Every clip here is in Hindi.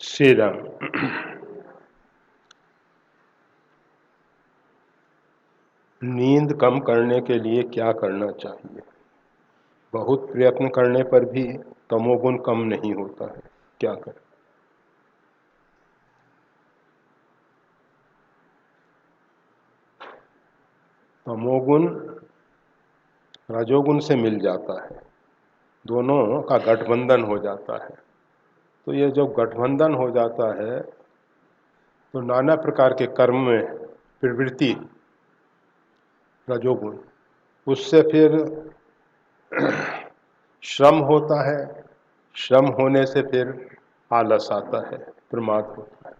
श्री राम। नींद कम करने के लिए क्या करना चाहिए? बहुत प्रयत्न करने पर भी तमोगुण कम नहीं होता है, क्या करें? तमोगुण रजोगुण से मिल जाता है, दोनों का गठबंधन हो जाता है। तो ये जब गठबंधन हो जाता है तो नाना प्रकार के कर्म में प्रवृत्ति रजोगुण, उससे फिर श्रम होता है, श्रम होने से फिर आलस आता है, प्रमाद होता है।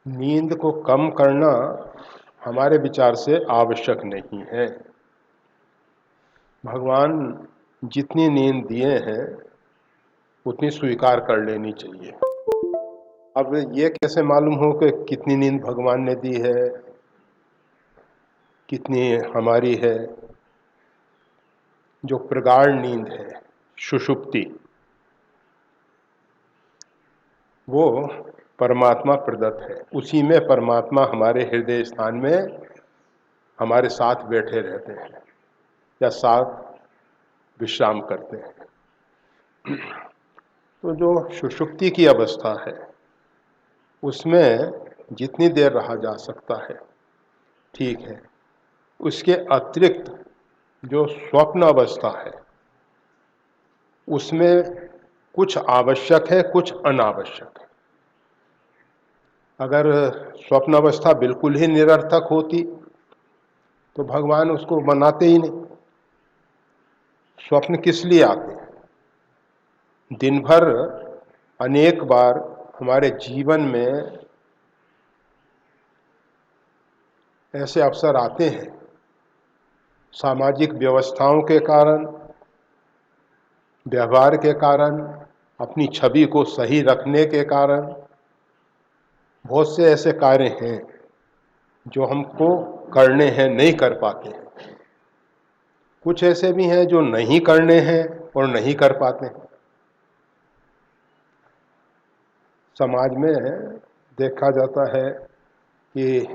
नींद को कम करना हमारे विचार से आवश्यक नहीं है। भगवान जितनी नींद दिए हैं उतनी स्वीकार कर लेनी चाहिए। अब ये कैसे मालूम हो कि कितनी नींद भगवान ने दी है, कितनी हमारी है? जो प्रगाढ़ नींद है, सुषुप्ति, वो परमात्मा प्रदत्त है। उसी में परमात्मा हमारे हृदय स्थान में हमारे साथ बैठे रहते हैं या साथ विश्राम करते हैं। तो जो सुषुप्ति की अवस्था है उसमें जितनी देर रहा जा सकता है ठीक है। उसके अतिरिक्त जो स्वप्न अवस्था है उसमें कुछ आवश्यक है, कुछ अनावश्यक है। अगर स्वप्न अवस्था बिल्कुल ही निरर्थक होती तो भगवान उसको बनाते ही नहीं। स्वप्न किस लिए आते हैं? दिन भर अनेक बार हमारे जीवन में ऐसे अवसर आते हैं, सामाजिक व्यवस्थाओं के कारण, व्यवहार के कारण, अपनी छवि को सही रखने के कारण बहुत से ऐसे कार्य हैं जो हमको करने हैं, नहीं कर पाते हैं। कुछ ऐसे भी हैं जो नहीं करने हैं और नहीं कर पाते हैं। समाज में देखा जाता है कि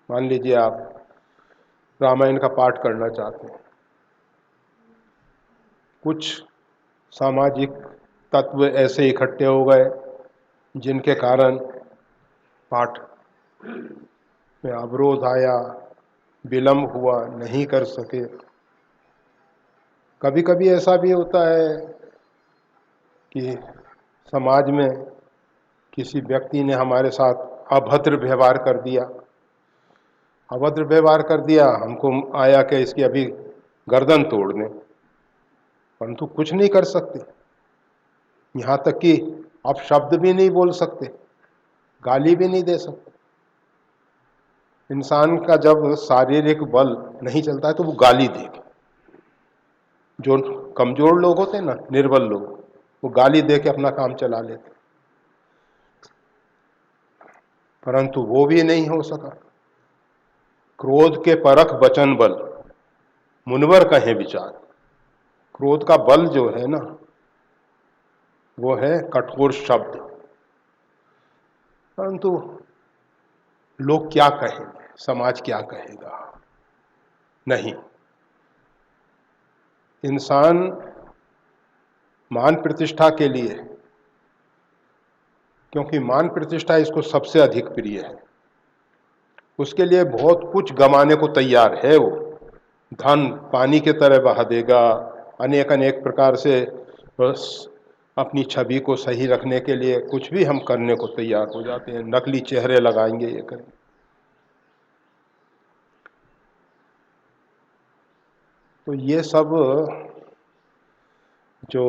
मान लीजिए आप रामायण का पाठ करना चाहते हैं, कुछ सामाजिक तत्व ऐसे इकट्ठे हो गए जिनके कारण पाठ में अवरोध आया, विलंब हुआ, नहीं कर सके। कभी कभी ऐसा भी होता है कि समाज में किसी व्यक्ति ने हमारे साथ अभद्र व्यवहार कर दिया। अभद्र व्यवहार कर दिया, हमको आया कि इसकी अभी गर्दन तोड़ दें, परंतु कुछ नहीं कर सकते। यहाँ तक कि आप शब्द भी नहीं बोल सकते, गाली भी नहीं दे सकते। इंसान का जब शारीरिक बल नहीं चलता है तो वो गाली देगा। जो कमजोर लोग होते हैं ना, निर्बल लोग, वो गाली दे के अपना काम चला लेते, परंतु वो भी नहीं हो सका। क्रोध के परख वचन बल, मुनवर कहे विचार। क्रोध का बल जो है ना वो है कठोर शब्द। परंतु लोग क्या कहेंगे, समाज क्या कहेगा? नहीं, इंसान मान प्रतिष्ठा के लिए, क्योंकि मान प्रतिष्ठा इसको सबसे अधिक प्रिय है, उसके लिए बहुत कुछ गंवाने को तैयार है। वो धन पानी की तरह बहा देगा, अनेक अनेक प्रकार से बस अपनी छवि को सही रखने के लिए कुछ भी हम करने को तैयार हो जाते हैं। नकली चेहरे लगाएंगे, ये करेंगे। तो ये सब जो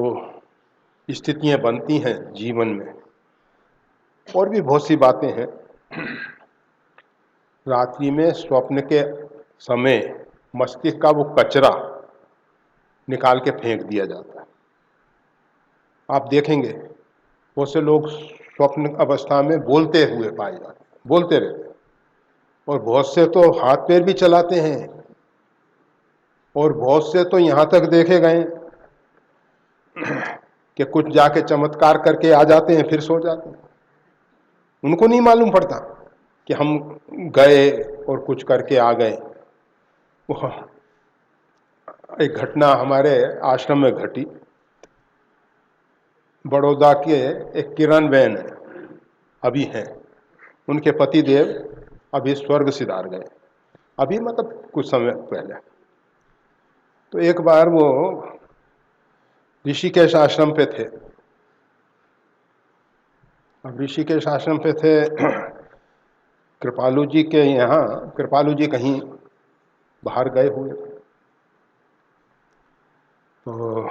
स्थितियां बनती हैं जीवन में, और भी बहुत सी बातें हैं। रात्रि में स्वप्न के समय मस्तिष्क का वो कचरा निकाल के फेंक दिया जाता है। आप देखेंगे बहुत से लोग स्वप्न अवस्था में बोलते हुए पाए जाते हैं, बोलते रहते हैं, और बहुत से तो हाथ पैर भी चलाते हैं, और बहुत से तो यहाँ तक देखे गए कि कुछ जाके चमत्कार करके आ जाते हैं, फिर सो जाते हैं। उनको नहीं मालूम पड़ता कि हम गए और कुछ करके आ गए। एक घटना हमारे आश्रम में घटी। बड़ौदा के एक किरण बहन अभी हैं, उनके पति देव अभी स्वर्ग सिधार गए, अभी मतलब कुछ समय पहले। तो एक बार वो ऋषिकेश आश्रम पे थे। अब ऋषिकेश आश्रम पे थे, कृपालू जी के यहाँ, कृपालू जी कहीं बाहर गए हुए थे। तो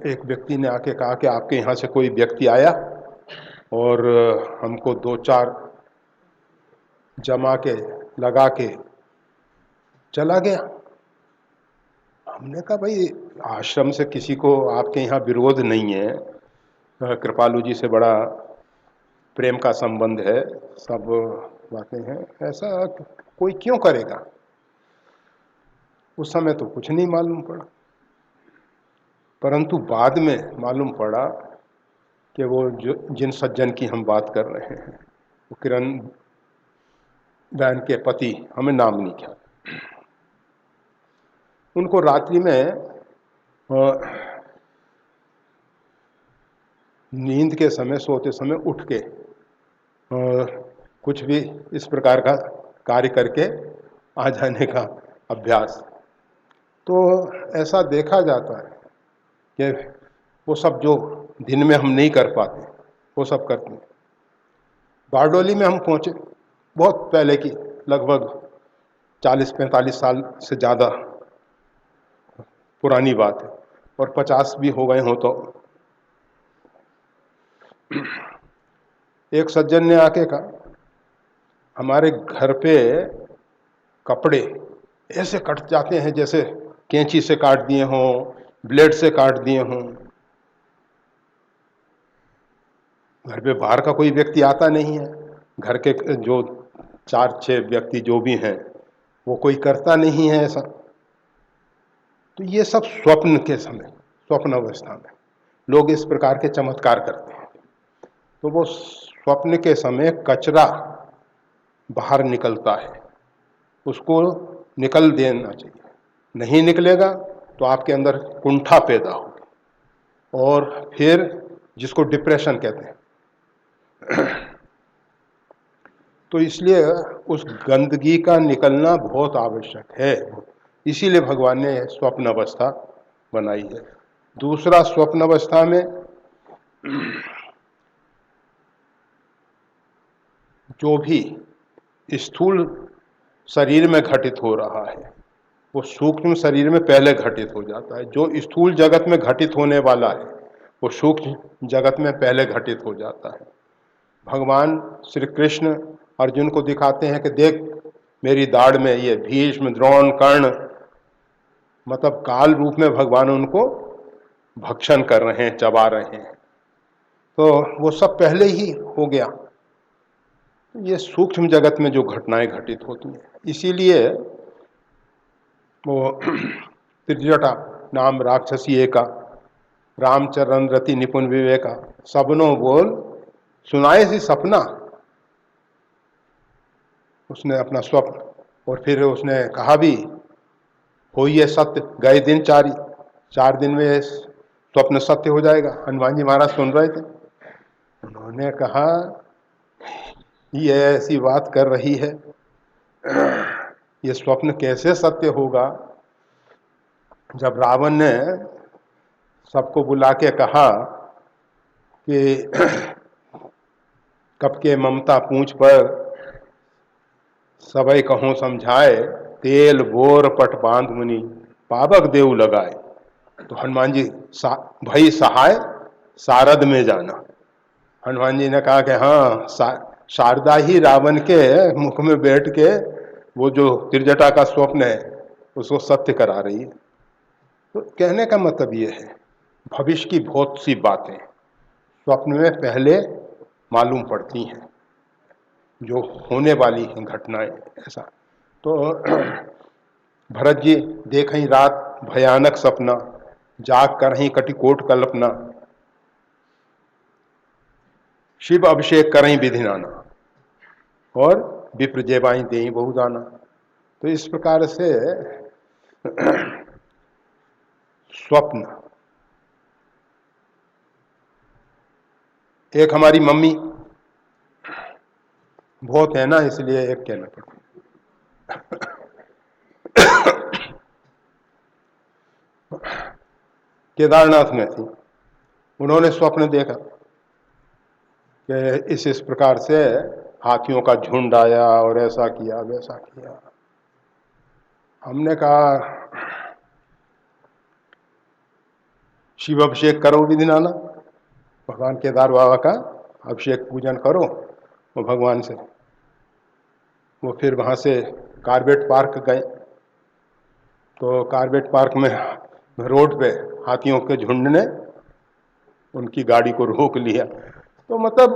एक व्यक्ति ने आके कहा कि आपके यहाँ से कोई व्यक्ति आया और हमको 2-4 जमा के लगा के चला गया। हमने कहा भाई आश्रम से किसी को आपके यहाँ विरोध नहीं है, कृपालू जी से बड़ा प्रेम का संबंध है, सब बातें हैं, ऐसा कोई क्यों करेगा। उस समय तो कुछ नहीं मालूम पड़ा, परंतु बाद में मालूम पड़ा कि वो जो जिन सज्जन की हम बात कर रहे हैं, वो किरण बहन के पति, हमें नाम नहीं ख्याल, उनको रात्रि में नींद के समय, सोते समय उठ के कुछ भी इस प्रकार का कार्य करके आ जाने का अभ्यास। तो ऐसा देखा जाता है कि वो सब जो दिन में हम नहीं कर पाते वो सब करते हैं। बारडोली में हम पहुँचे, बहुत पहले की, लगभग 40-45 साल से ज़्यादा पुरानी बात है, और 50 भी हो गए हों तो। एक सज्जन ने आके कहा हमारे घर पे कपड़े ऐसे कट जाते हैं जैसे कैंची से काट दिए हों, ब्लेड से काट दिए हों। घर पे बाहर का कोई व्यक्ति आता नहीं है, घर के जो 4-6 व्यक्ति जो भी हैं वो कोई करता नहीं है ऐसा। तो ये सब स्वप्न के समय, स्वप्न अवस्था में लोग इस प्रकार के चमत्कार करते हैं। तो वो स्वप्न के समय कचरा बाहर निकलता है, उसको निकल देना चाहिए। नहीं निकलेगा तो आपके अंदर कुंठा पैदा होगी, और फिर जिसको डिप्रेशन कहते हैं। तो इसलिए उस गंदगी का निकलना बहुत आवश्यक है, इसीलिए भगवान ने स्वप्न अवस्था बनाई है। दूसरा, स्वप्न अवस्था में जो भी स्थूल शरीर में घटित हो रहा है वो सूक्ष्म शरीर में पहले घटित हो जाता है। जो स्थूल जगत में घटित होने वाला है वो सूक्ष्म जगत में पहले घटित हो जाता है। भगवान श्री कृष्ण अर्जुन को दिखाते हैं कि देख मेरी दाढ़ में ये भीष्म, द्रोण, कर्ण, मतलब काल रूप में भगवान उनको भक्षण कर रहे हैं, चबा रहे हैं। तो वो सब पहले ही हो गया। ये सूक्ष्म जगत में जो घटनाएं घटित होती हैं, इसीलिए वो त्रिजटा नाम राक्षसी एका, रामचरण रति निपुण विवेका, सबनो बोल सुनाए सी सपना। उसने अपना स्वप्न, और फिर उसने कहा भी हो ये सत्य गए दिन 4 दिन में स्वप्न सत्य हो जाएगा। हनुमान जी महाराज सुन रहे थे, उन्होंने कहा ये ऐसी बात कर रही है, ये स्वप्न कैसे सत्य होगा। जब रावण ने सबको बुला के कहा कि कब के ममता पूंछ पर सबई कहो समझाए, तेल बोर पट बांध मुनि पावक देव लगाए। तो हनुमान जी भई सहाय शारद में जाना। हनुमान जी ने कहा कि हाँ, शारदा ही रावण के मुख में बैठ के वो जो त्रिजटा का स्वप्न है उसको सत्य करा रही है। तो कहने का मतलब ये है, भविष्य की बहुत सी बातें स्वप्न में पहले मालूम पड़ती हैं, जो होने वाली हैं घटनाएं। ऐसा तो भरत जी देखहीं रात भयानक सपना, जाग कर ही कटिकोट कल्पना, शिव अभिषेक करहीं विधि नाना, और विप्र जेबाई देई बहुदाना। तो इस प्रकार से स्वप्न, एक हमारी मम्मी, बहुत है ना इसलिए एक कहना पड़ता, केदारनाथ में थी। उन्होंने स्वप्न देखा कि इस प्रकार से हाथियों का झुंड आया और ऐसा किया वैसा किया। हमने कहा शिव अभिषेक करो विधि नाना, भगवान केदार बाबा का अभिषेक पूजन करो वो भगवान से। वो फिर वहाँ से कार्बेट पार्क गए, तो कार्बेट पार्क में रोड पे हाथियों के झुंड ने उनकी गाड़ी को रोक लिया। तो मतलब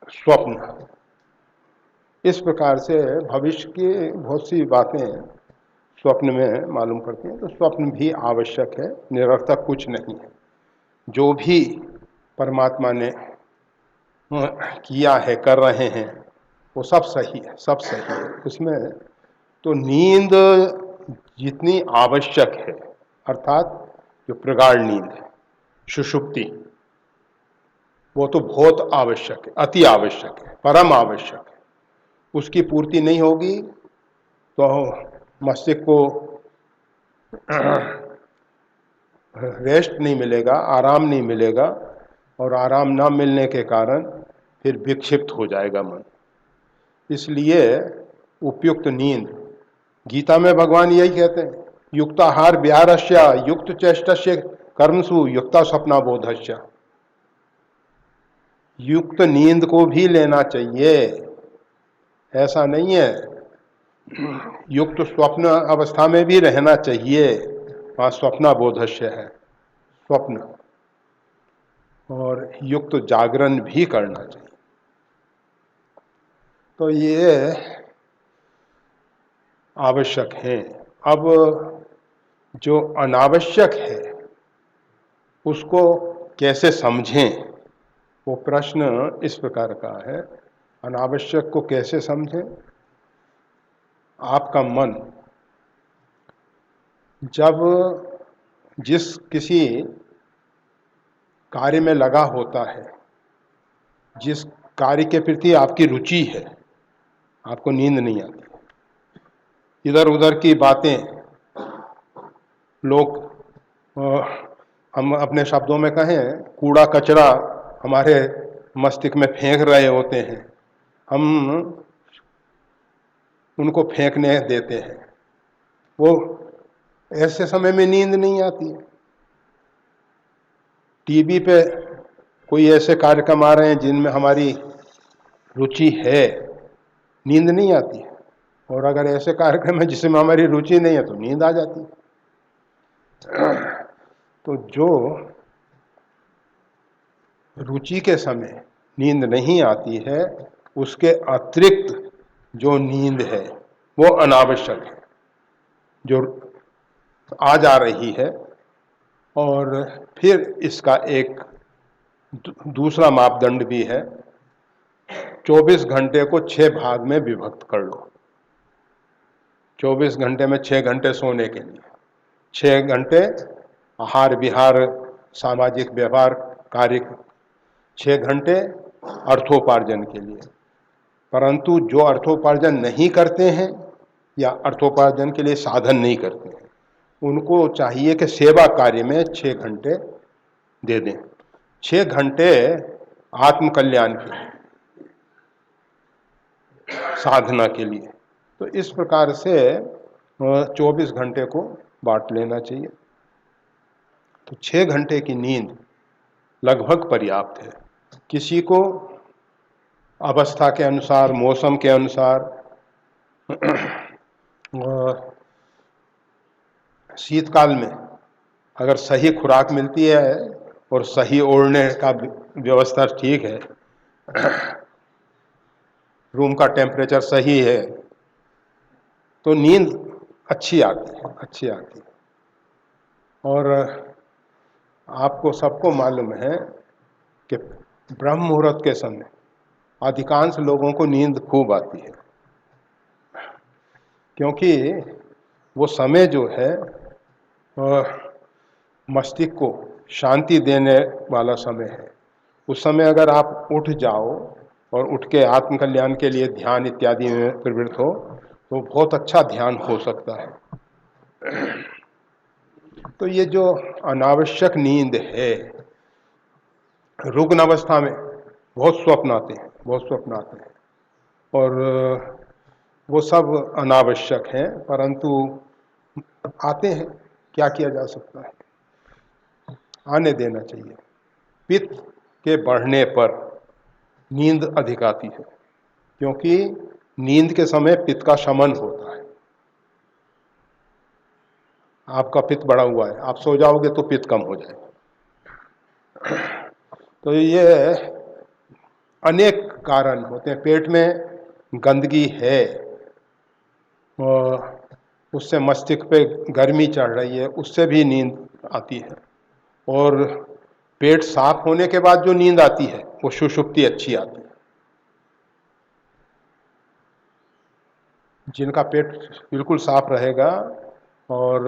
स्वप्न, इस प्रकार से भविष्य की बहुत सी बातें स्वप्न में मालूम पड़ती हैं। तो स्वप्न भी आवश्यक है, निरर्थक कुछ नहीं है। जो भी परमात्मा ने किया है, कर रहे हैं, वो सब सही है, सब सही है उसमें। तो नींद जितनी आवश्यक है, अर्थात जो प्रगाढ़ नींद है, सुषुप्ति, वो तो बहुत आवश्यक है, अति आवश्यक है, परम आवश्यक है। उसकी पूर्ति नहीं होगी तो मस्तिष्क को रेस्ट नहीं मिलेगा, आराम नहीं मिलेगा, और आराम ना मिलने के कारण फिर विक्षिप्त हो जाएगा मन। इसलिए उपयुक्त नींद, गीता में भगवान यही कहते हैं, युक्ताहार विहारस्य युक्त चेष्टस्य कर्मसु युक्ता स्वप्ना बोधस्य। युक्त नींद को भी लेना चाहिए, ऐसा नहीं है। युक्त स्वप्न अवस्था में भी रहना चाहिए, वहाँ स्वप्ना बोधस्य है स्वप्न, और युक्त जागरण भी करना चाहिए। तो ये आवश्यक है। अब जो अनावश्यक है उसको कैसे समझें, वो प्रश्न इस प्रकार का है। अनावश्यक को कैसे समझें? आपका मन जब जिस किसी कार्य में लगा होता है, जिस कार्य के प्रति आपकी रुचि है, आपको नींद नहीं आती। इधर उधर की बातें लोग, हम अपने शब्दों में कहें, कूड़ा कचरा हमारे मस्तिष्क में फेंक रहे होते हैं, हम उनको फेंकने देते हैं। वो ऐसे समय में नींद नहीं आती है। टीवी पे कोई ऐसे कार्यक्रम आ रहे हैं जिनमें हमारी रुचि है, नींद नहीं आती है। और अगर ऐसे कार्यक्रम है जिसमें हमारी रुचि नहीं है तो नींद आ जाती है। तो जो रुचि के समय नींद नहीं आती है, उसके अतिरिक्त जो नींद है वो अनावश्यक है, जो आ जा रही है। और फिर इसका एक दूसरा मापदंड भी है, 24 घंटे को 6 भाग में विभक्त कर लो। 24 घंटे में 6 घंटे सोने के लिए, 6 घंटे आहार विहार सामाजिक व्यवहार कार्य, 6 घंटे अर्थोपार्जन के लिए। परंतु जो अर्थोपार्जन नहीं करते हैं या अर्थोपार्जन के लिए साधन नहीं करते हैं, उनको चाहिए कि सेवा कार्य में 6 घंटे दे दें, 6 घंटे आत्मकल्याण के लिए, साधना के लिए। तो इस प्रकार से 24 घंटे को बांट लेना चाहिए। तो 6 घंटे की नींद लगभग पर्याप्त है। किसी को अवस्था के अनुसार, मौसम के अनुसार शीतकाल में अगर सही खुराक मिलती है और सही ओढ़ने का व्यवस्था ठीक है, रूम का टेम्परेचर सही है, तो नींद अच्छी आती है, अच्छी आती है। और आपको सबको मालूम है कि ब्रह्म मुहूर्त के समय अधिकांश लोगों को नींद खूब आती है, क्योंकि वो समय जो है मस्तिष्क को शांति देने वाला समय है। उस समय अगर आप उठ जाओ और उठ के आत्मकल्याण के लिए ध्यान इत्यादि में प्रवृत्त हो तो बहुत अच्छा ध्यान हो सकता है। तो ये जो अनावश्यक नींद है, रुग्ण अवस्था में बहुत स्वप्न आते हैं, बहुत स्वप्न आते हैं, और वो सब अनावश्यक हैं, परंतु आते हैं, क्या किया जा सकता है, आने देना चाहिए। पित्त के बढ़ने पर नींद अधिक आती है, क्योंकि नींद के समय पित्त का शमन होता है। आपका पित्त बढ़ा हुआ है, आप सो जाओगे तो पित्त कम हो जाएगा। तो ये अनेक कारण होते हैं। पेट में गंदगी है और उससे मस्तिष्क पे गर्मी चढ़ रही है, उससे भी नींद आती है। और पेट साफ होने के बाद जो नींद आती है वो सुषुप्ति अच्छी आती है। जिनका पेट बिल्कुल साफ रहेगा और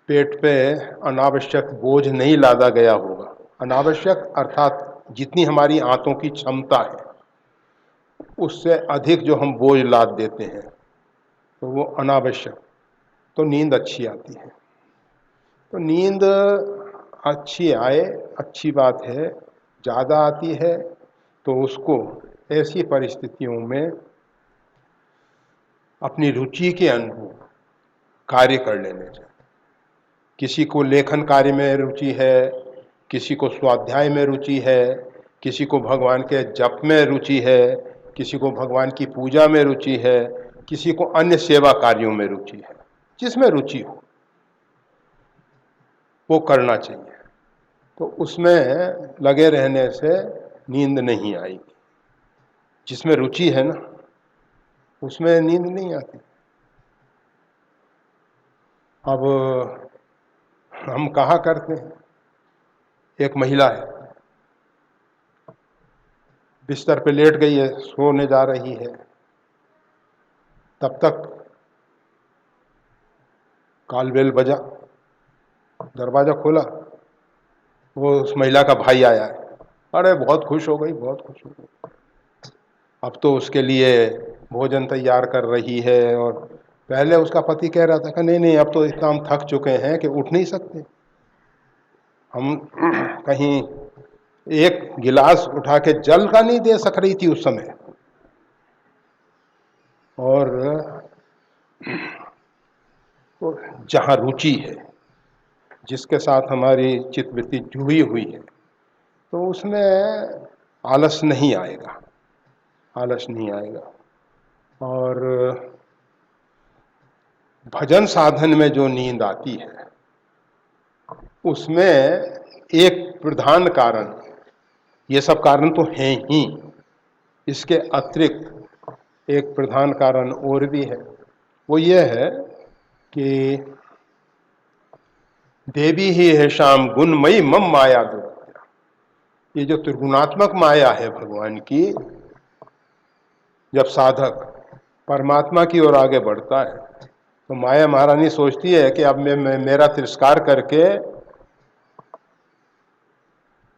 पेट पे अनावश्यक बोझ नहीं लादा गया होगा, अनावश्यक अर्थात जितनी हमारी आंतों की क्षमता है उससे अधिक जो हम बोझ लाद देते हैं तो वो अनावश्यक, तो नींद अच्छी आती है। तो नींद अच्छी आए अच्छी बात है, ज़्यादा आती है तो उसको ऐसी परिस्थितियों में अपनी रुचि के अनुरूप कार्य कर लेने चाहिए। किसी को लेखन कार्य में रुचि है, किसी को स्वाध्याय में रुचि है, किसी को भगवान के जप में रुचि है, किसी को भगवान की पूजा में रुचि है, किसी को अन्य सेवा कार्यों में रुचि है। जिसमें रुचि हो वो करना चाहिए, तो उसमें लगे रहने से नींद नहीं आएगी। जिसमें रुचि है ना उसमें नींद नहीं आती। अब हम कहा करते हैं, एक महिला है, बिस्तर पे लेट गई है, सोने जा रही है, तब तक कॉल बेल बजा, दरवाज़ा खोला, वो उस महिला का भाई आया है। अरे बहुत खुश हो गई, बहुत खुश हो गई। अब तो उसके लिए भोजन तैयार कर रही है, और पहले उसका पति कह रहा था कि नहीं नहीं अब तो इतना हम थक चुके हैं कि उठ नहीं सकते हम। कहीं एक गिलास उठा के जल का नहीं दे सक रही थी उस समय। और तो जहाँ रुचि है, जिसके साथ हमारी चित्तवृत्ति जुड़ी हुई है, तो उसमें आलस नहीं आएगा, आलस नहीं आएगा। और भजन साधन में जो नींद आती है उसमें एक प्रधान कारण, ये सब कारण तो हैं ही, इसके अतिरिक्त एक प्रधान कारण और भी है। वो ये है कि देवी ही है श्याम गुणमयी मम माया दुर्गया। ये जो त्रिगुणात्मक माया है भगवान की, जब साधक परमात्मा की ओर आगे बढ़ता है तो माया महारानी सोचती है कि अब मैं मेरा तिरस्कार करके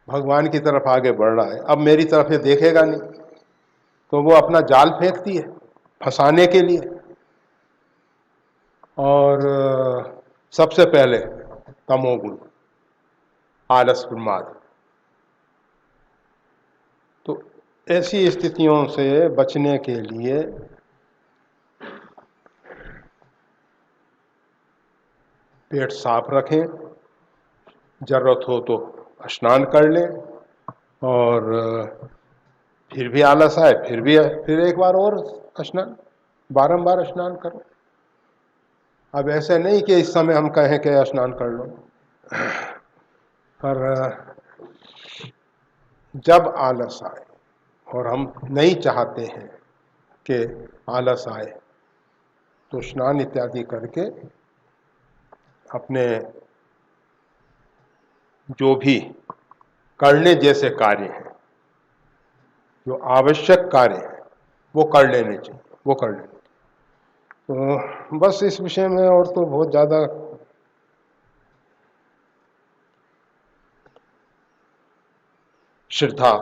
भगवान की तरफ आगे बढ़ रहा है, अब मेरी तरफ ये देखेगा नहीं, तो वो अपना जाल फेंकती है फंसाने के लिए। और सबसे पहले तमोगुण, आलस प्रमाद। तो ऐसी स्थितियों से बचने के लिए पेट साफ रखें, जरूरत हो तो स्नान कर लें, और फिर भी आलस आए फिर एक बार और स्नान, बारंबार स्नान करो। अब ऐसे नहीं कि इस समय हम कहें कि स्नान कर लो, पर जब आलस आए और हम नहीं चाहते हैं कि आलस आए, तो स्नान इत्यादि करके अपने जो भी करने जैसे कार्य हैं, जो आवश्यक कार्य हैं, वो कर लेने चाहिए, वो कर लेने चाहिए। तो बस इस विषय में और तो बहुत ज़्यादा श्रद्धा,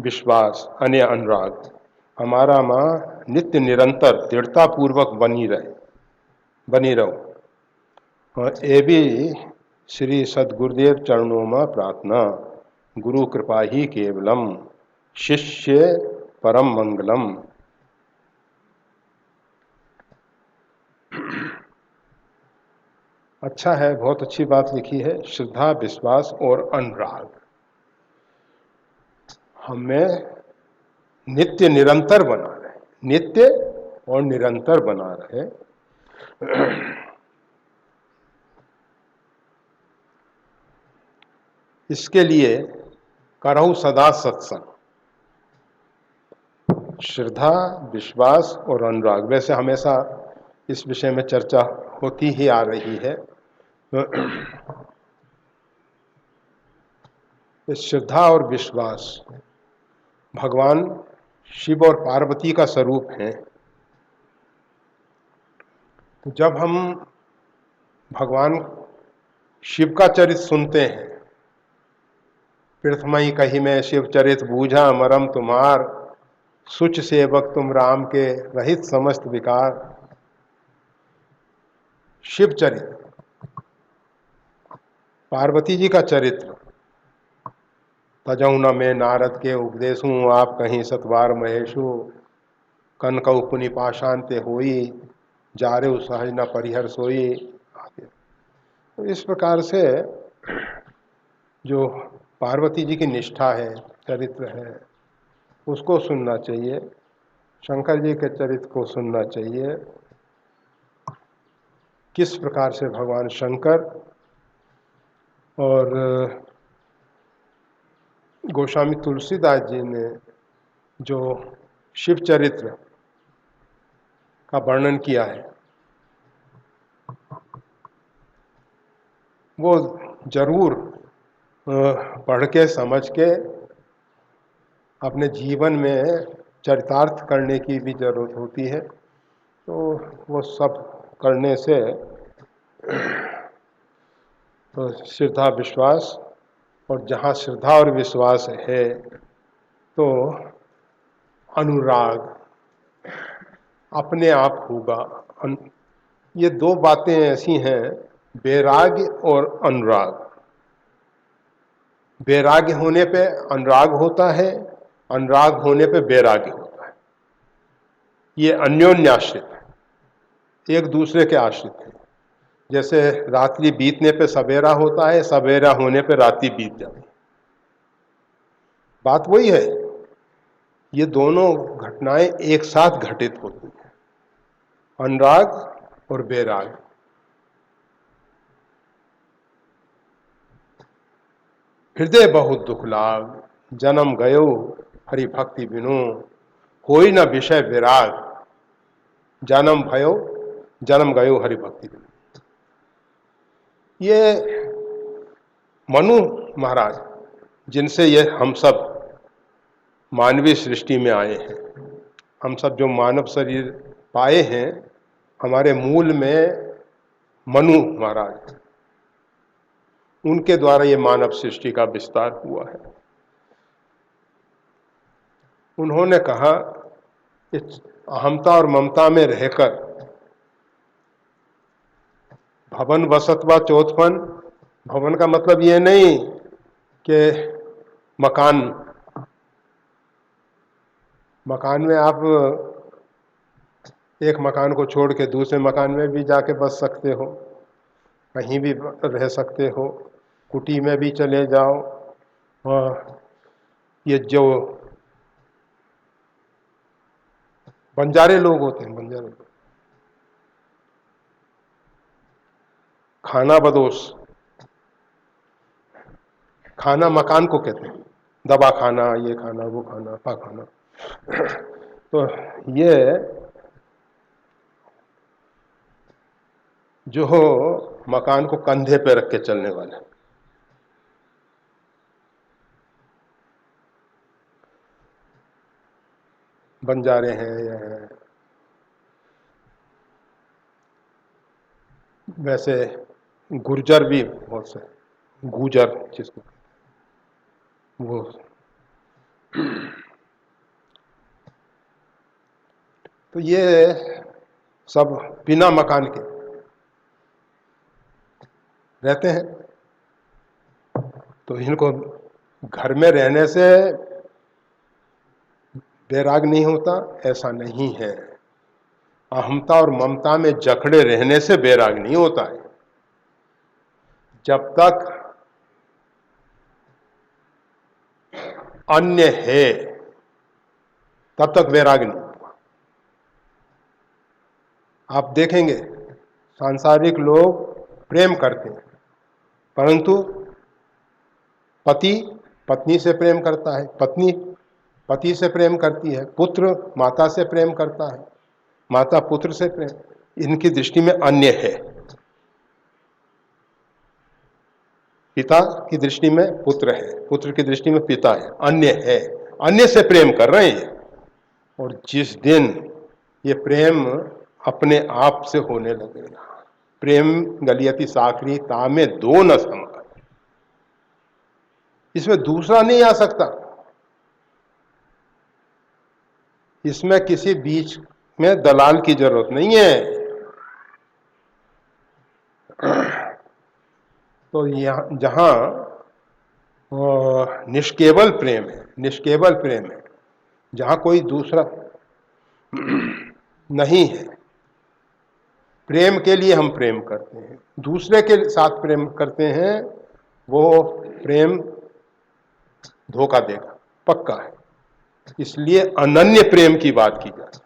विश्वास, अन्य अनुराग हमारा माँ नित्य निरंतर दृढ़तापूर्वक बनी रहो। और ये भी श्री सद्गुरुदेव चरणों में प्रार्थना, गुरु कृपा ही केवलम, शिष्य परम मंगलम। अच्छा है, बहुत अच्छी बात लिखी है। श्रद्धा, विश्वास और अनुराग हमें नित्य निरंतर बना रहे, नित्य और निरंतर बना रहे। इसके लिए करहु सदा सत्संग। श्रद्धा, विश्वास और अनुराग, वैसे हमेशा इस विषय में चर्चा होती ही आ रही है। इस श्रद्धा और विश्वास भगवान शिव और पार्वती का स्वरूप है। तो जब हम भगवान शिव का चरित्र सुनते हैं, पृथ्वी कही में शिव चरित बूझा मरम तुम्हार, सुच सेवक तुम राम के रहित समस्त विकार। शिव चरित्र, पार्वती जी का चरित्र, तजऊ न मैं नारद के उपदेशूँ, आप कहीं सतवार महेशु, कनकऊ पुनि पाषाण ते होई, जारे सहज न परिहर सोई। तो इस प्रकार से जो पार्वती जी की निष्ठा है, चरित्र है, उसको सुनना चाहिए। शंकर जी के चरित्र को सुनना चाहिए। किस प्रकार से भगवान शंकर और गोस्वामी तुलसीदास जी ने जो शिव चरित्र का वर्णन किया है, वो जरूर पढ़ के समझ के अपने जीवन में चरितार्थ करने की भी जरूरत होती है। तो वो सब करने से तो श्रद्धा, विश्वास, और जहाँ श्रद्धा और विश्वास है तो अनुराग अपने आप होगा। ये दो बातें ऐसी हैं, वैराग्य और अनुराग। वैराग्य होने पे अनुराग होता है, अनुराग होने पे वैराग्य होता है। ये अन्योन्याश्रित है, एक दूसरे के आश्रित है। जैसे रात्रि बीतने पे सवेरा होता है, सवेरा होने पे रात्रि बीत जाती है, बात वही है। ये दोनों घटनाएं एक साथ घटित होती हैं, अनुराग और वैराग। हृदय बहुत दुख लाग, जन्म गयो हरि भक्ति बिनु, कोई न विषय विराग, जन्म गयो हरि भक्ति बिनु। ये मनु महाराज, जिनसे ये हम सब मानवीय सृष्टि में आए हैं, हम सब जो मानव शरीर पाए हैं, हमारे मूल में मनु महाराज, उनके द्वारा ये मानव सृष्टि का विस्तार हुआ है। उन्होंने कहा कि अहमता और ममता में रहकर भवन वसतवा चौथपन, भवन का मतलब ये नहीं कि मकान में आप एक मकान को छोड़ के दूसरे मकान में भी जाके बस सकते हो, कहीं भी रह सकते हो, कुटी में भी चले जाओ। और ये जो बंजारे लोग होते हैं, बंजारे लोग, खाना बदोश, खाना मकान को कहते हैं, दवा खाना, ये खाना, वो खाना, पाखाना। तो ये जो हो मकान को कंधे पे रख के चलने वाले, बंजारे हैं या वैसे गुर्जर भी बहुत से, गुजर जिसको वो, तो ये सब बिना मकान के रहते हैं। तो इनको घर में रहने से बैराग नहीं होता, ऐसा नहीं है। अहमता और ममता में जकड़े रहने से बैराग नहीं होता है। जब तक अन्य है तब तक वैराग नहीं हुआ। आप देखेंगे सांसारिक लोग प्रेम करते हैं, परंतु पति पत्नी से प्रेम करता है, पत्नी पति से प्रेम करती है, पुत्र माता से प्रेम करता है, माता पुत्र से प्रेम, इनकी दृष्टि में अन्य है। पिता की दृष्टि में पुत्र है, पुत्र की दृष्टि में पिता है, अन्य है, अन्य से प्रेम कर रहे हैं। और जिस दिन ये प्रेम अपने आप से होने लगेगा, प्रेम गलियति साखरी तामे दो न समा, इसमें दूसरा नहीं आ सकता, इसमें किसी बीच में दलाल की जरूरत नहीं है। तो यहाँ जहां निष्केवल प्रेम है, निष्केवल प्रेम है, जहां कोई दूसरा नहीं है, प्रेम के लिए हम प्रेम करते हैं, दूसरे के साथ प्रेम करते हैं, वो प्रेम धोखा देगा, पक्का है। इसलिए अनन्य प्रेम की बात की जाए।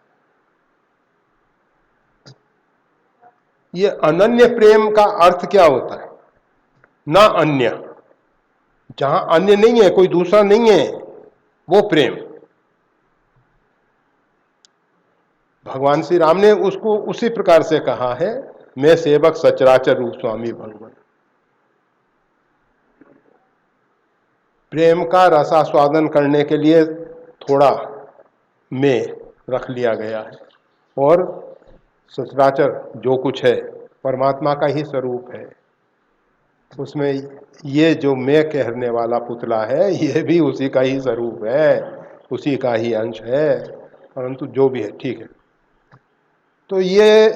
ये अनन्य प्रेम का अर्थ क्या होता है? ना अन्य, जहां अन्य नहीं है, कोई दूसरा नहीं है, वो प्रेम। भगवान श्री राम ने उसको उसी प्रकार से कहा है, मैं सेवक सचराचर रूप स्वामी भगवान। प्रेम का रसास्वादन करने के लिए थोड़ा में रख लिया गया है, और सचराचर जो कुछ है परमात्मा का ही स्वरूप है। उसमें ये जो मैं कहने वाला पुतला है, ये भी उसी का ही स्वरूप है, उसी का ही अंश है, परंतु जो भी है ठीक है। तो ये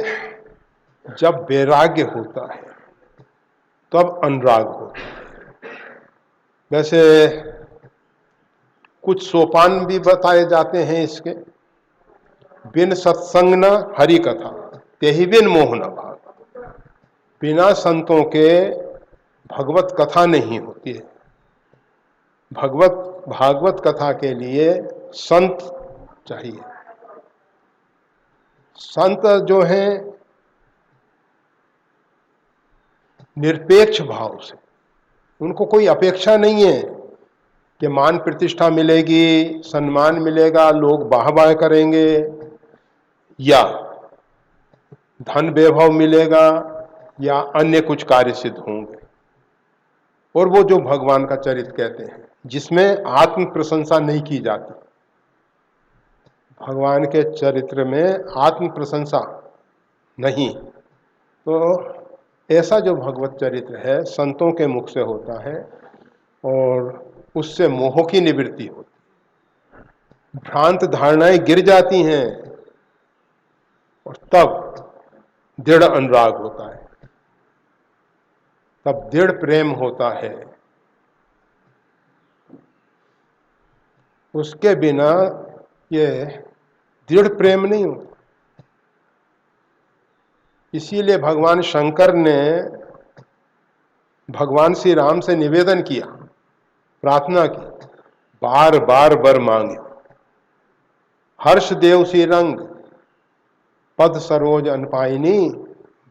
जब वैराग्य होता है तब अनुराग होता है। वैसे कुछ सोपान भी बताए जाते हैं इसके, बिन सत्संग न हरि कथा तेहि बिन मोह न भाग। बिना संतों के भगवत कथा नहीं होती है। भागवत कथा के लिए संत चाहिए। संत जो हैं निरपेक्ष भाव से, उनको कोई अपेक्षा नहीं है कि मान प्रतिष्ठा मिलेगी, सम्मान मिलेगा, लोग वाह वाह करेंगे, या धन वैभव मिलेगा, या अन्य कुछ कार्य सिद्ध होंगे। और वो जो भगवान का चरित्र कहते हैं जिसमें आत्म प्रशंसा नहीं की जाती, भगवान के चरित्र में आत्म प्रशंसा नहीं, तो ऐसा जो भगवत चरित्र है संतों के मुख से होता है, और उससे मोह की निवृत्ति होती, भ्रांत धारणाएं गिर जाती हैं, और तब दृढ़ अनुराग होता है, तब दृढ़ प्रेम होता है। उसके बिना ये दृढ़ प्रेम नहीं होता। इसीलिए भगवान शंकर ने भगवान श्री राम से निवेदन किया, प्रार्थना की, बार बार वर मांगे, हर्ष देव सी रंग पद सरोज अनपाइनी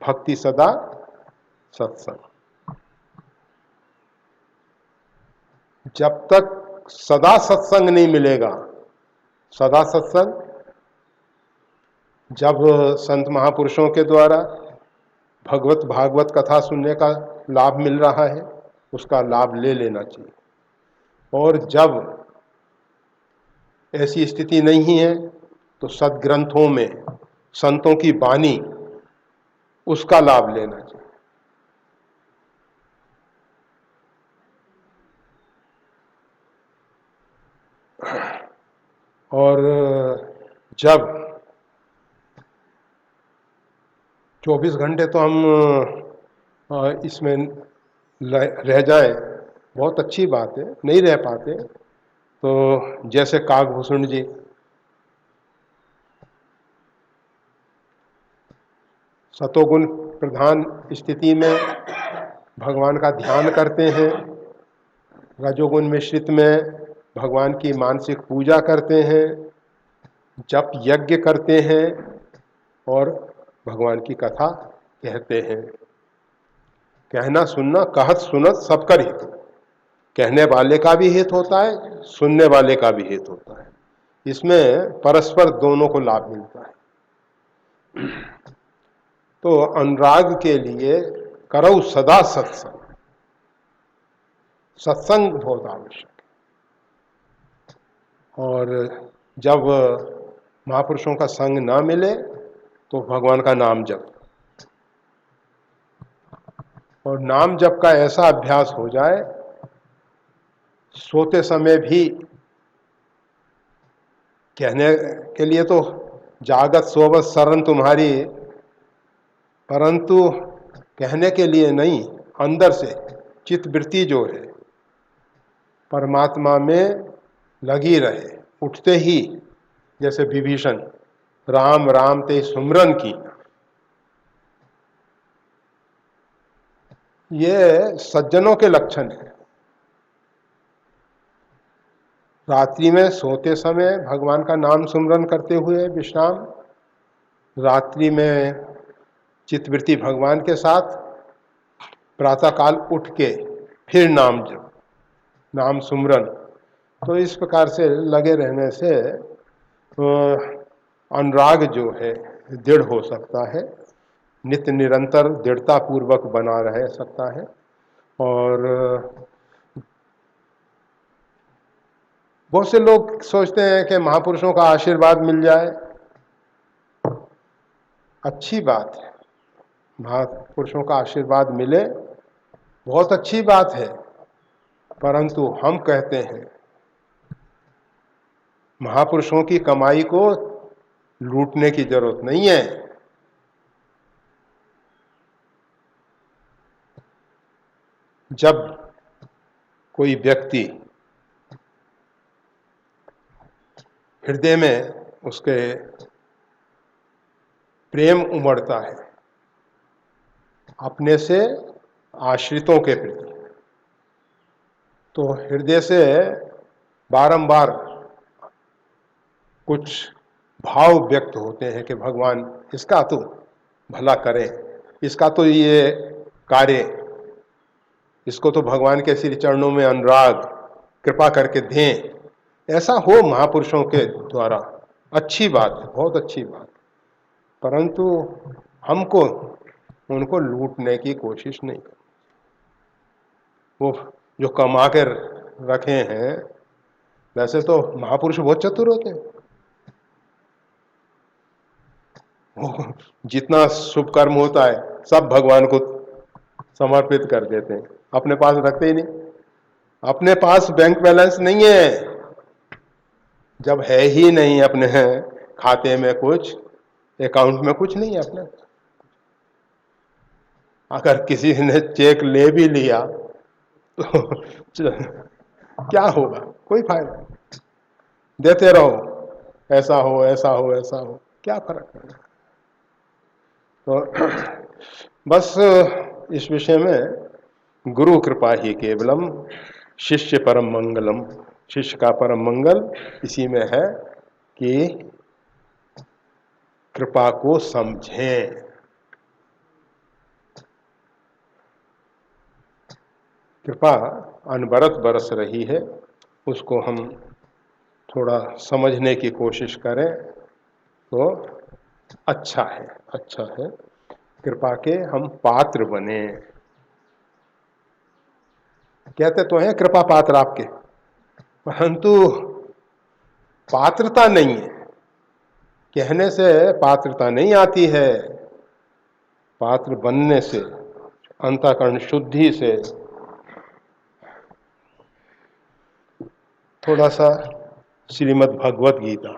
भक्ति सदा सत्संग। जब तक सदा सत्संग नहीं मिलेगा, सदा सत्संग जब संत महापुरुषों के द्वारा भगवत भागवत कथा सुनने का लाभ मिल रहा है, उसका लाभ ले लेना चाहिए। और जब ऐसी स्थिति नहीं है तो सद्ग्रंथों में संतों की वाणी, उसका लाभ लेना चाहिए। और जब 24 घंटे तो हम इसमें रह जाए, बहुत अच्छी बात है, नहीं रह पाते तो जैसे काकभूषण जी सतोगुण प्रधान स्थिति में भगवान का ध्यान करते हैं, रजोगुण मिश्रित में भगवान की मानसिक पूजा करते हैं, जप यज्ञ करते हैं और भगवान की कथा कहते हैं। कहना सुनना कहत सुनत सबकर हित, कहने वाले का भी हित होता है, सुनने वाले का भी हित होता है। इसमें परस्पर दोनों को लाभ मिलता है। तो अनुराग के लिए करो सदा सत्संग, सत्संग बहुत आवश्यक है। और जब महापुरुषों का संग ना मिले तो भगवान का नाम जप, और नाम जप का ऐसा अभ्यास हो जाए, सोते समय भी कहने के लिए तो जागत सोवत शरण तुम्हारी, परंतु कहने के लिए नहीं, अंदर से चित्तवृत्ति जो है परमात्मा में लगी रहे। उठते ही जैसे विभीषण राम राम ते सुमरन की, ये सज्जनों के लक्षण है। रात्रि में सोते समय भगवान का नाम सुमरन करते हुए विश्राम, रात्रि में चित्तवृत्ति भगवान के साथ, प्रातःकाल उठ के फिर नाम जप, नाम सुमरन। तो इस प्रकार से लगे रहने से अनुराग जो है दृढ़ हो सकता है, नित्य निरंतर दृढ़ता पूर्वक बना रह सकता है। और बहुत से लोग सोचते हैं कि महापुरुषों का आशीर्वाद मिल जाए, अच्छी बात है, महापुरुषों का आशीर्वाद मिले, बहुत अच्छी बात है, परंतु हम कहते हैं महापुरुषों की कमाई को लूटने की जरूरत नहीं है। जब कोई व्यक्ति हृदय में उसके प्रेम उमड़ता है अपने से आश्रितों के प्रति, तो हृदय से बारंबार कुछ भाव व्यक्त होते हैं कि भगवान इसका तो भला करें, इसका तो ये कार्य, इसको तो भगवान के श्री चरणों में अनुराग कृपा करके दें। ऐसा हो महापुरुषों के द्वारा, अच्छी बात है, बहुत अच्छी बात, परंतु हमको उनको लूटने की कोशिश नहीं करनी। वो जो कमा कर रखे हैं, वैसे तो महापुरुष बहुत चतुर होते हैं, जितना शुभ कर्म होता है सब भगवान को समर्पित कर देते हैं, अपने पास रखते ही नहीं। अपने पास बैंक बैलेंस नहीं है, जब है ही नहीं अपने खाते में कुछ, अकाउंट में कुछ नहीं है अपने, अगर किसी ने चेक ले भी लिया तो क्या होगा, कोई फायदा नहीं। देते रहो, ऐसा हो ऐसा हो ऐसा हो, क्या फर्क पड़ेगा। तो बस इस विषय में गुरु कृपा ही केवलम, शिष्य परम मंगलम, शिष्य का परम मंगल इसी में है कि कृपा को समझें। कृपा अनबरत बरस रही है, उसको हम थोड़ा समझने की कोशिश करें तो अच्छा है, अच्छा है। कृपा के हम पात्र बने। कहते तो हैं कृपा पात्र आपके, परंतु पात्रता नहीं है। कहने से पात्रता नहीं आती है, पात्र बनने से, अंतःकरण शुद्धि से। थोड़ा सा श्रीमद् भगवत गीता,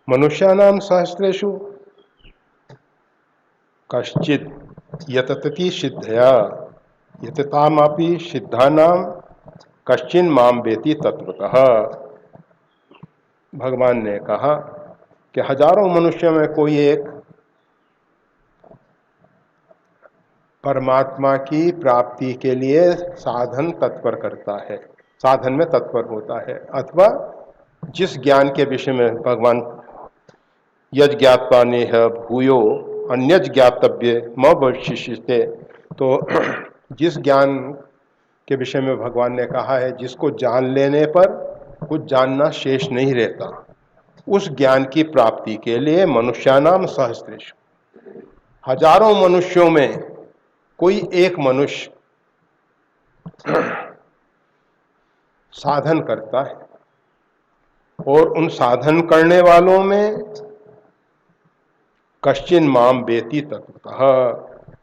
मनुष्याणाम सहस्रेषु कश्चित् यततति सिद्धया यततामापि सिद्धानाम कश्चिन् माम वेति तत्वतः। भगवान ने कहा कि हजारों मनुष्यों में कोई एक परमात्मा की प्राप्ति के लिए साधन तत्पर करता है, साधन में तत्पर होता है, अथवा जिस ज्ञान के विषय में भगवान यज ज्ञात्वा नेह भूयो अन्यज ज्ञातव्य म वशिष्यते, तो जिस ज्ञान के विषय में भगवान ने कहा है जिसको जान लेने पर कुछ जानना शेष नहीं रहता, उस ज्ञान की प्राप्ति के लिए मनुष्यानाम सहस्रेषु, हजारों मनुष्यों में कोई एक मनुष्य साधन करता है, और उन साधन करने वालों में कश्चिन माम वेति तत्वतः,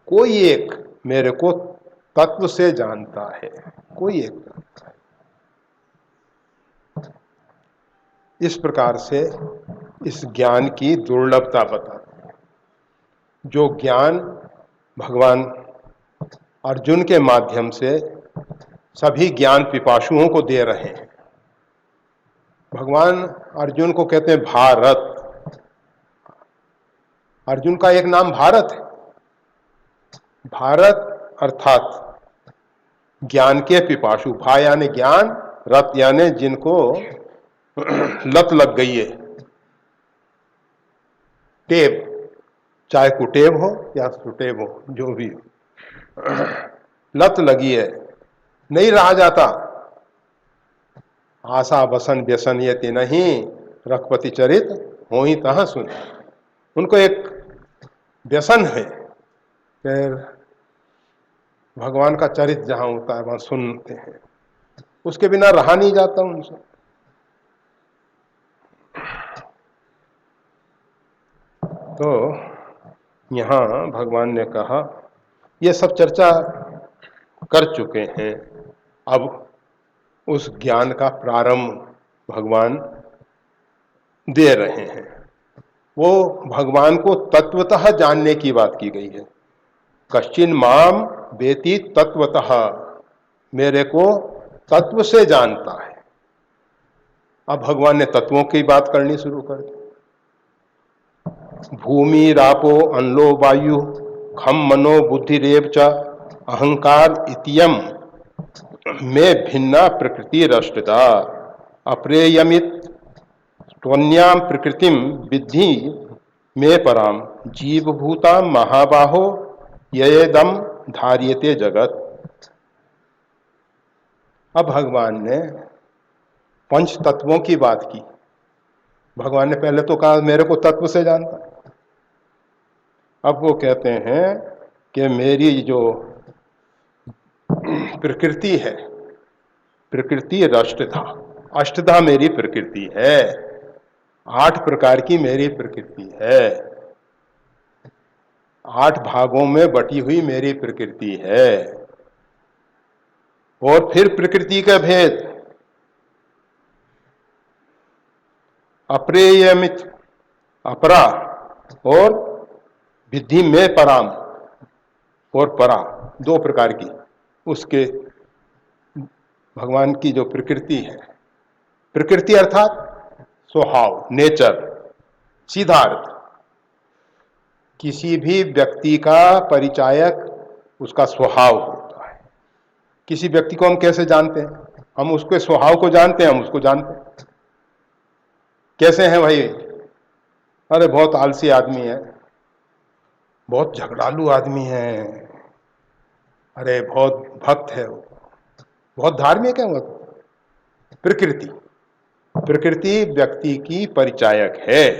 कोई एक मेरे को तत्व से जानता है, कोई एक जानता है। इस प्रकार से इस ज्ञान की दुर्लभता बताते हैं। जो ज्ञान भगवान अर्जुन के माध्यम से सभी ज्ञान पिपासुओं को दे रहे हैं। भगवान अर्जुन को कहते हैं भारत, अर्जुन का एक नाम भारत है। भारत अर्थात ज्ञान के पिपासु, भा यानी ज्ञान, रत यानी जिनको लत लग गई है, टेब, चाहे कुटेब हो या सुटेब हो, जो भी लत लगी है, नहीं रहा जाता। आशा बसन व्यसन ये ते नहीं, रघुपति चरित हो ही तह सुन। उनको एक व्यसन है, फिर भगवान का चरित्र जहां होता है वहां सुनते हैं, उसके बिना रहा नहीं जाता उनसे। तो यहां भगवान ने कहा, ये सब चर्चा कर चुके हैं, अब उस ज्ञान का प्रारंभ भगवान दे रहे हैं। वो भगवान को तत्वतः जानने की बात की गई है। कश्चिन माम वेति तत्वतः, मेरे को तत्व से जानता है। अब भगवान ने तत्वों की बात करनी शुरू कर दी। भूमि रापो अनलो वायु खम मनो बुद्धिरेव च अहंकार इतियम में भिन्ना प्रकृति रष्टता अप्रेयमित त्वन्याम प्रकृतिम विद्धि में पराम जीवभूता महाबाहो येदम धार्यते जगत। अब भगवान ने पंच तत्वों की बात की। भगवान ने पहले तो कहा मेरे को तत्व से जानता है, अब वो कहते हैं कि मेरी जो प्रकृति है, प्रकृति अष्टधा, अष्टधा मेरी प्रकृति है, 8 प्रकार की मेरी प्रकृति है, 8 भागों में बटी हुई मेरी प्रकृति है। और फिर प्रकृति का भेद, अप्रेयमित अपरा और विधि में पराम और परा, 2 प्रकार की उसके भगवान की जो प्रकृति है, प्रकृति अर्थात स्वभाव, नेचर, सीधा अर्थ। किसी भी व्यक्ति का परिचायक उसका स्वभाव होता है। किसी व्यक्ति को हम कैसे जानते हैं? हम उसके स्वभाव को जानते हैं, हम उसको जानते हैं। कैसे हैं भाई? अरे बहुत आलसी आदमी है, बहुत झगड़ालू आदमी है, अरे बहुत भक्त है वो, बहुत धार्मिक है वो। प्रकृति, प्रकृति व्यक्ति की परिचायक है।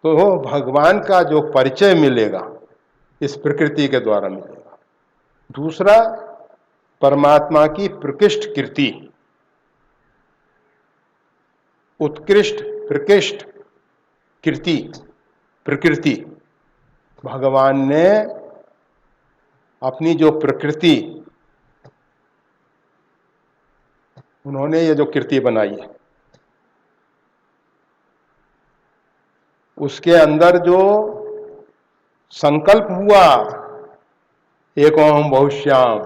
तो भगवान का जो परिचय मिलेगा इस प्रकृति के द्वारा मिलेगा। दूसरा, परमात्मा की प्रकृष्ट कीर्ति, उत्कृष्ट प्रकृष्ट कीर्ति, प्रकृति। भगवान ने अपनी जो प्रकृति, उन्होंने ये जो कीर्ति बनाई है, उसके अंदर जो संकल्प हुआ एक ओम बहुश्याम,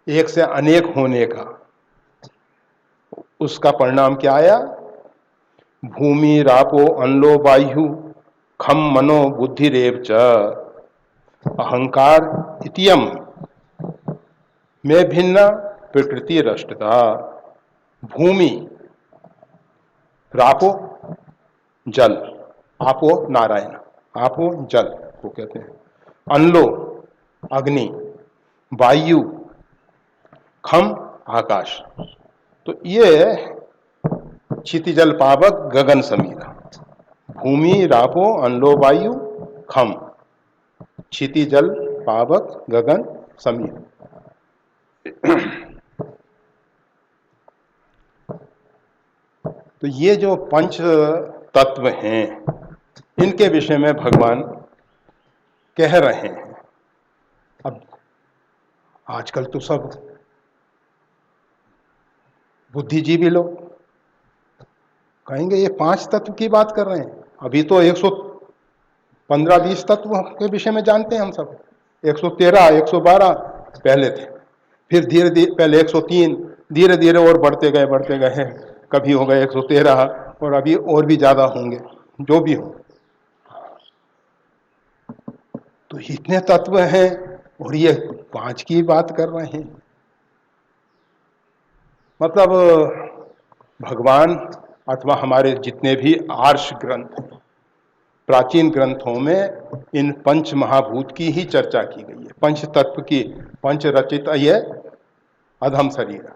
एक से अनेक होने का, उसका परिणाम क्या आया? भूमि रापो अनलो वायु खम मनो बुद्धि रेव च अहंकार इतियम में भिन्न प्रकृति रष्टता। भूमि, रापो जल, आपो नारायण, आपो जल को कहते हैं, अनलो अग्नि, वायु, खम आकाश। तो ये क्षितिजल पावक गगन समीरा। भूमि रापो अनलो वायु खम, क्षितिजल पावक गगन समीर। तो ये जो पंच तत्व हैं, इनके विषय में भगवान कह रहे हैं। अब आजकल तो सब बुद्धिजीवी लोग कहेंगे ये 5 तत्व की बात कर रहे हैं। अभी तो 115-20 तत्व के विषय में जानते हैं हम सब। 113, 112 पहले थे, फिर धीरे धीरे पहले 103, धीरे धीरे और बढ़ते गए, कभी हो गए 113 और अभी और भी ज्यादा होंगे, जो भी हो। तो इतने तत्व हैं और ये 5 की बात कर रहे हैं। मतलब भगवान अथवा हमारे जितने भी आर्ष ग्रंथ, प्राचीन ग्रंथों में इन पंच महाभूत की ही चर्चा की गई है, पंच तत्व की, पंच रचित ये अधम शरीर।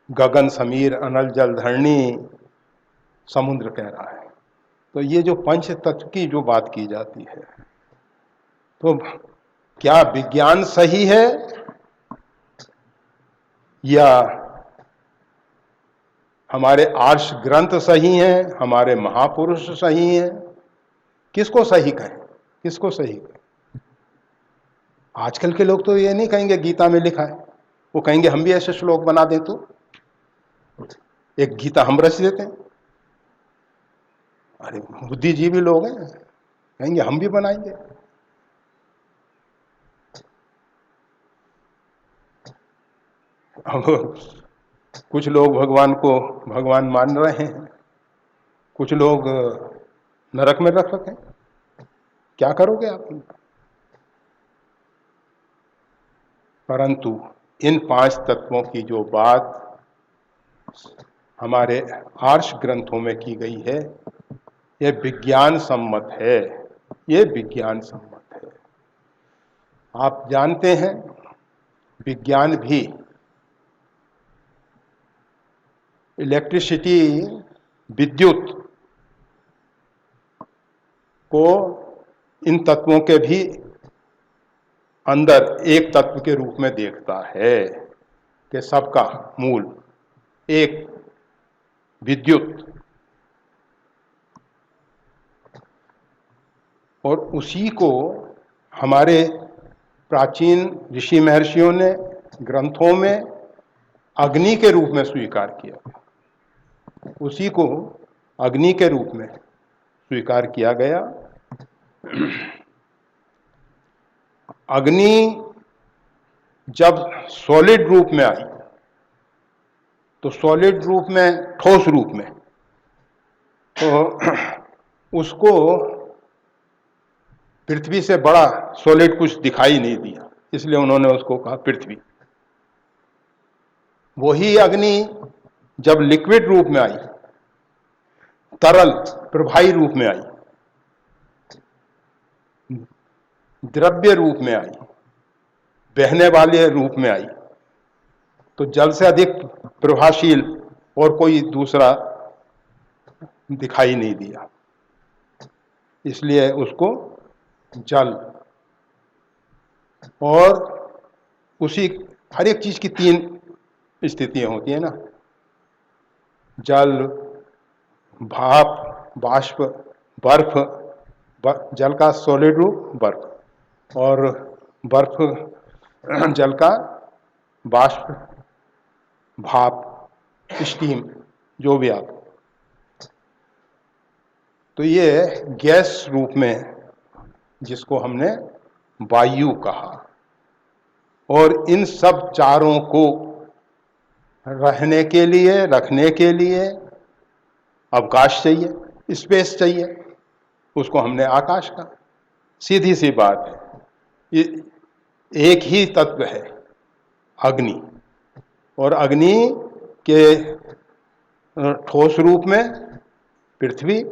गगन समीर अनल जल धरणी समुद्र कह रहा है। तो ये जो पंच तत्व की जो बात की जाती है, तो क्या विज्ञान सही है या हमारे आर्ष ग्रंथ सही हैं, हमारे महापुरुष सही हैं? किसको सही कहें, किसको सही कहें? आजकल के लोग तो ये नहीं कहेंगे गीता में लिखा है, वो कहेंगे हम भी ऐसे श्लोक बना दें तो एक गीता हम रच देते हैं। अरे बुद्धिजीवी लोग हैं, कहेंगे हम भी बनाएंगे। अब कुछ लोग भगवान को भगवान मान रहे हैं, कुछ लोग नरक में रख रखे हैं। क्या करोगे आप? परंतु इन 5 तत्वों की जो बात हमारे आर्ष ग्रंथों में की गई है, ये विज्ञान सम्मत है, ये विज्ञान सम्मत है। आप जानते हैं विज्ञान भी इलेक्ट्रिसिटी, विद्युत को इन तत्वों के भी अंदर एक तत्व के रूप में देखता है कि सबका मूल एक विद्युत, और उसी को हमारे प्राचीन ऋषि महर्षियों ने ग्रंथों में अग्नि के रूप में स्वीकार किया, उसी को अग्नि के रूप में स्वीकार किया गया। अग्नि जब सॉलिड रूप में आई, तो सॉलिड रूप में, ठोस रूप में, तो उसको पृथ्वी से बड़ा सॉलिड कुछ दिखाई नहीं दिया, इसलिए उन्होंने उसको कहा पृथ्वी। वही अग्नि जब लिक्विड रूप में आई, तरल प्रवाही रूप में आई, द्रव्य रूप में आई, बहने वाले रूप में आई, तो जल से अधिक प्रभावशील और कोई दूसरा दिखाई नहीं दिया, इसलिए उसको जल। और उसी हर एक चीज की तीन स्थितियां होती है ना, जल, भाप, बाष्प, बर्फ, जल का सॉलिड रूप बर्फ, और बर्फ जल का बाष्प, भाप, स्टीम, जो भी आप। तो ये गैस रूप में, जिसको हमने वायु कहा, और इन सब चारों को रहने के लिए, रखने के लिए अवकाश चाहिए, स्पेस चाहिए, उसको हमने आकाश कहा। सीधी सी बात है, ये एक ही तत्व है अग्नि, और अग्नि के ठोस रूप में पृथ्वी,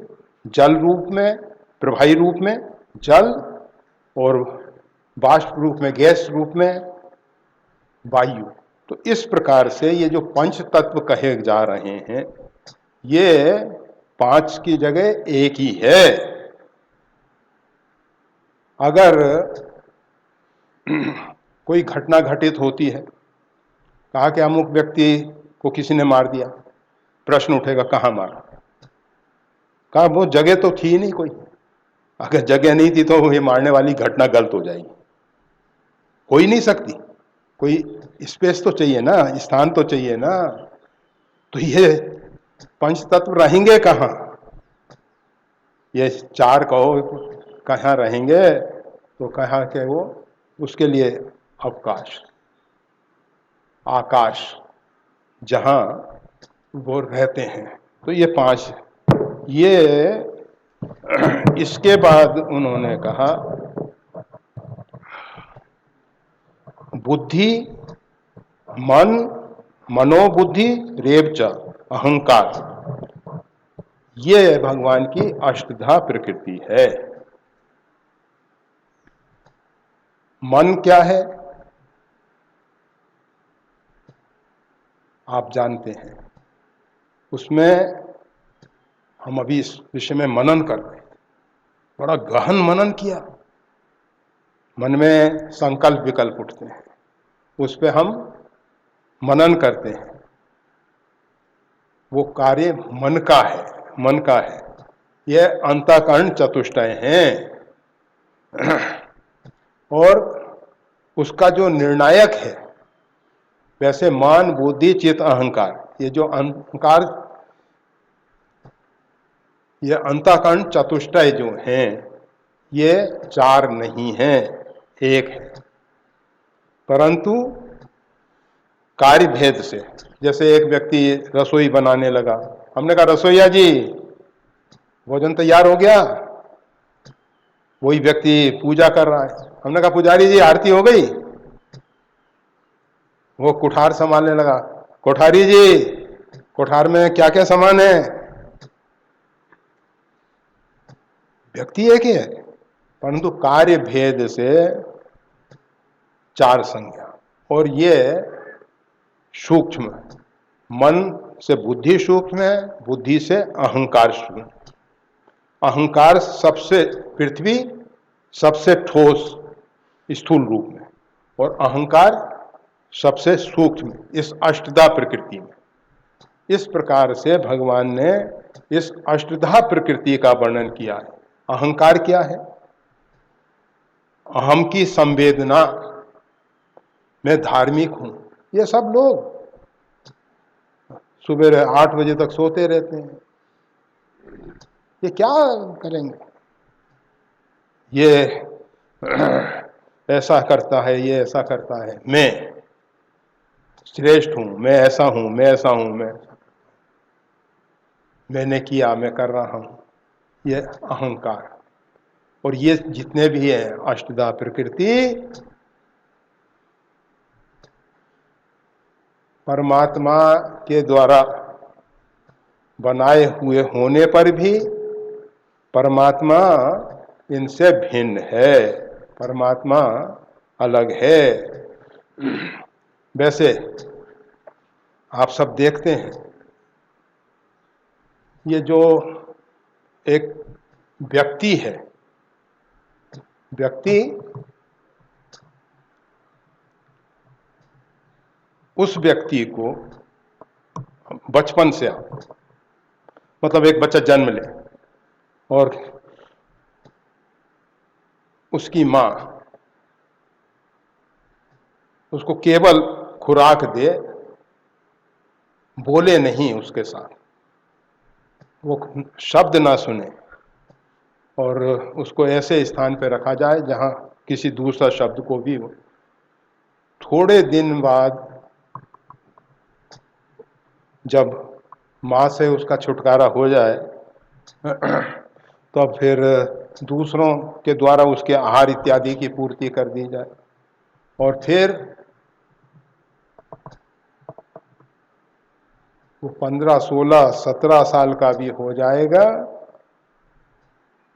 जल रूप में, प्रवाही रूप में जल, और बाष्प रूप में, गैस रूप में वायु। तो इस प्रकार से ये जो पंच तत्व कहे जा रहे हैं, ये पांच की जगह एक ही है। अगर कोई घटना घटित होती है, कहा कि अमुक व्यक्ति को किसी ने मार दिया, प्रश्न उठेगा कहाँ मारा? कहा वो जगह तो थी नहीं कोई। अगर जगह नहीं थी तो ये मारने वाली घटना गलत हो जाएगी, हो ही नहीं सकती। कोई स्पेस तो चाहिए ना, स्थान तो चाहिए ना। तो ये पंच तत्व रहेंगे कहाँ? ये चार कहो कहाँ रहेंगे? तो कहा कि वो उसके लिए अवकाश, आकाश, जहां वो रहते हैं। तो ये पांच, ये इसके बाद उन्होंने कहा बुद्धि, मन, मनोबुद्धि, रेवच, अहंकार, ये भगवान की अष्टधा प्रकृति है। मन क्या है आप जानते हैं, उसमें हम अभी इस विषय में मनन कर रहे हैं, बड़ा गहन मनन किया। मन में संकल्प विकल्प उठते हैं, उस पर हम मनन करते हैं। वो कार्य मन का है, मन का है। यह अंतःकरण चतुष्टय हैं, और उसका जो निर्णायक है, वैसे मान, बुद्धि, चित्त, अहंकार, ये जो अहंकार, ये अंतःकरण चतुष्टय जो हैं, ये चार नहीं हैं, एक है। परंतु कार्य भेद से, जैसे एक व्यक्ति रसोई बनाने लगा, हमने कहा रसोईया जी भोजन तैयार हो गया। वही व्यक्ति पूजा कर रहा है, हमने कहा पुजारी जी आरती हो गई। वो कुठार संभालने लगा, कोठारी जी कोठार में क्या क्या सामान है? व्यक्ति एक ही है, परंतु कार्य भेद से चार संज्ञा। और ये सूक्ष्म, मन से बुद्धि सूक्ष्म है, बुद्धि से अहंकार सूक्ष्म। अहंकार सबसे, पृथ्वी सबसे ठोस स्थूल रूप में, और अहंकार सबसे सूक्ष्म इस अष्टधा प्रकृति में। इस प्रकार से भगवान ने इस अष्टधा प्रकृति का वर्णन किया है। अहंकार क्या है? अहम की संवेदना, मैं धार्मिक हूं। ये सब लोग सुबह 8 बजे तक सोते रहते हैं, ये क्या करेंगे? ये ऐसा करता है, ये ऐसा करता है, मैं श्रेष्ठ हूं, मैं ऐसा हूं, मैं ऐसा हूं, मैंने किया, मैं कर रहा हूं, ये अहंकार। और ये जितने भी हैं अष्टधा प्रकृति, परमात्मा के द्वारा बनाए हुए होने पर भी परमात्मा इनसे भिन्न है, परमात्मा अलग है। वैसे आप सब देखते हैं, ये जो एक व्यक्ति है, व्यक्ति उस व्यक्ति को बचपन से, मतलब एक बच्चा जन्म ले और उसकी मां उसको केवल खुराक दे, बोले नहीं उसके साथ, वो शब्द ना सुने और उसको ऐसे स्थान पर रखा जाए जहां किसी दूसरा शब्द को भी हो, थोड़े दिन बाद जब मां से उसका छुटकारा हो जाए तो फिर दूसरों के द्वारा उसके आहार इत्यादि की पूर्ति कर दी जाए और फिर वो 15, 16, 17 साल का भी हो जाएगा,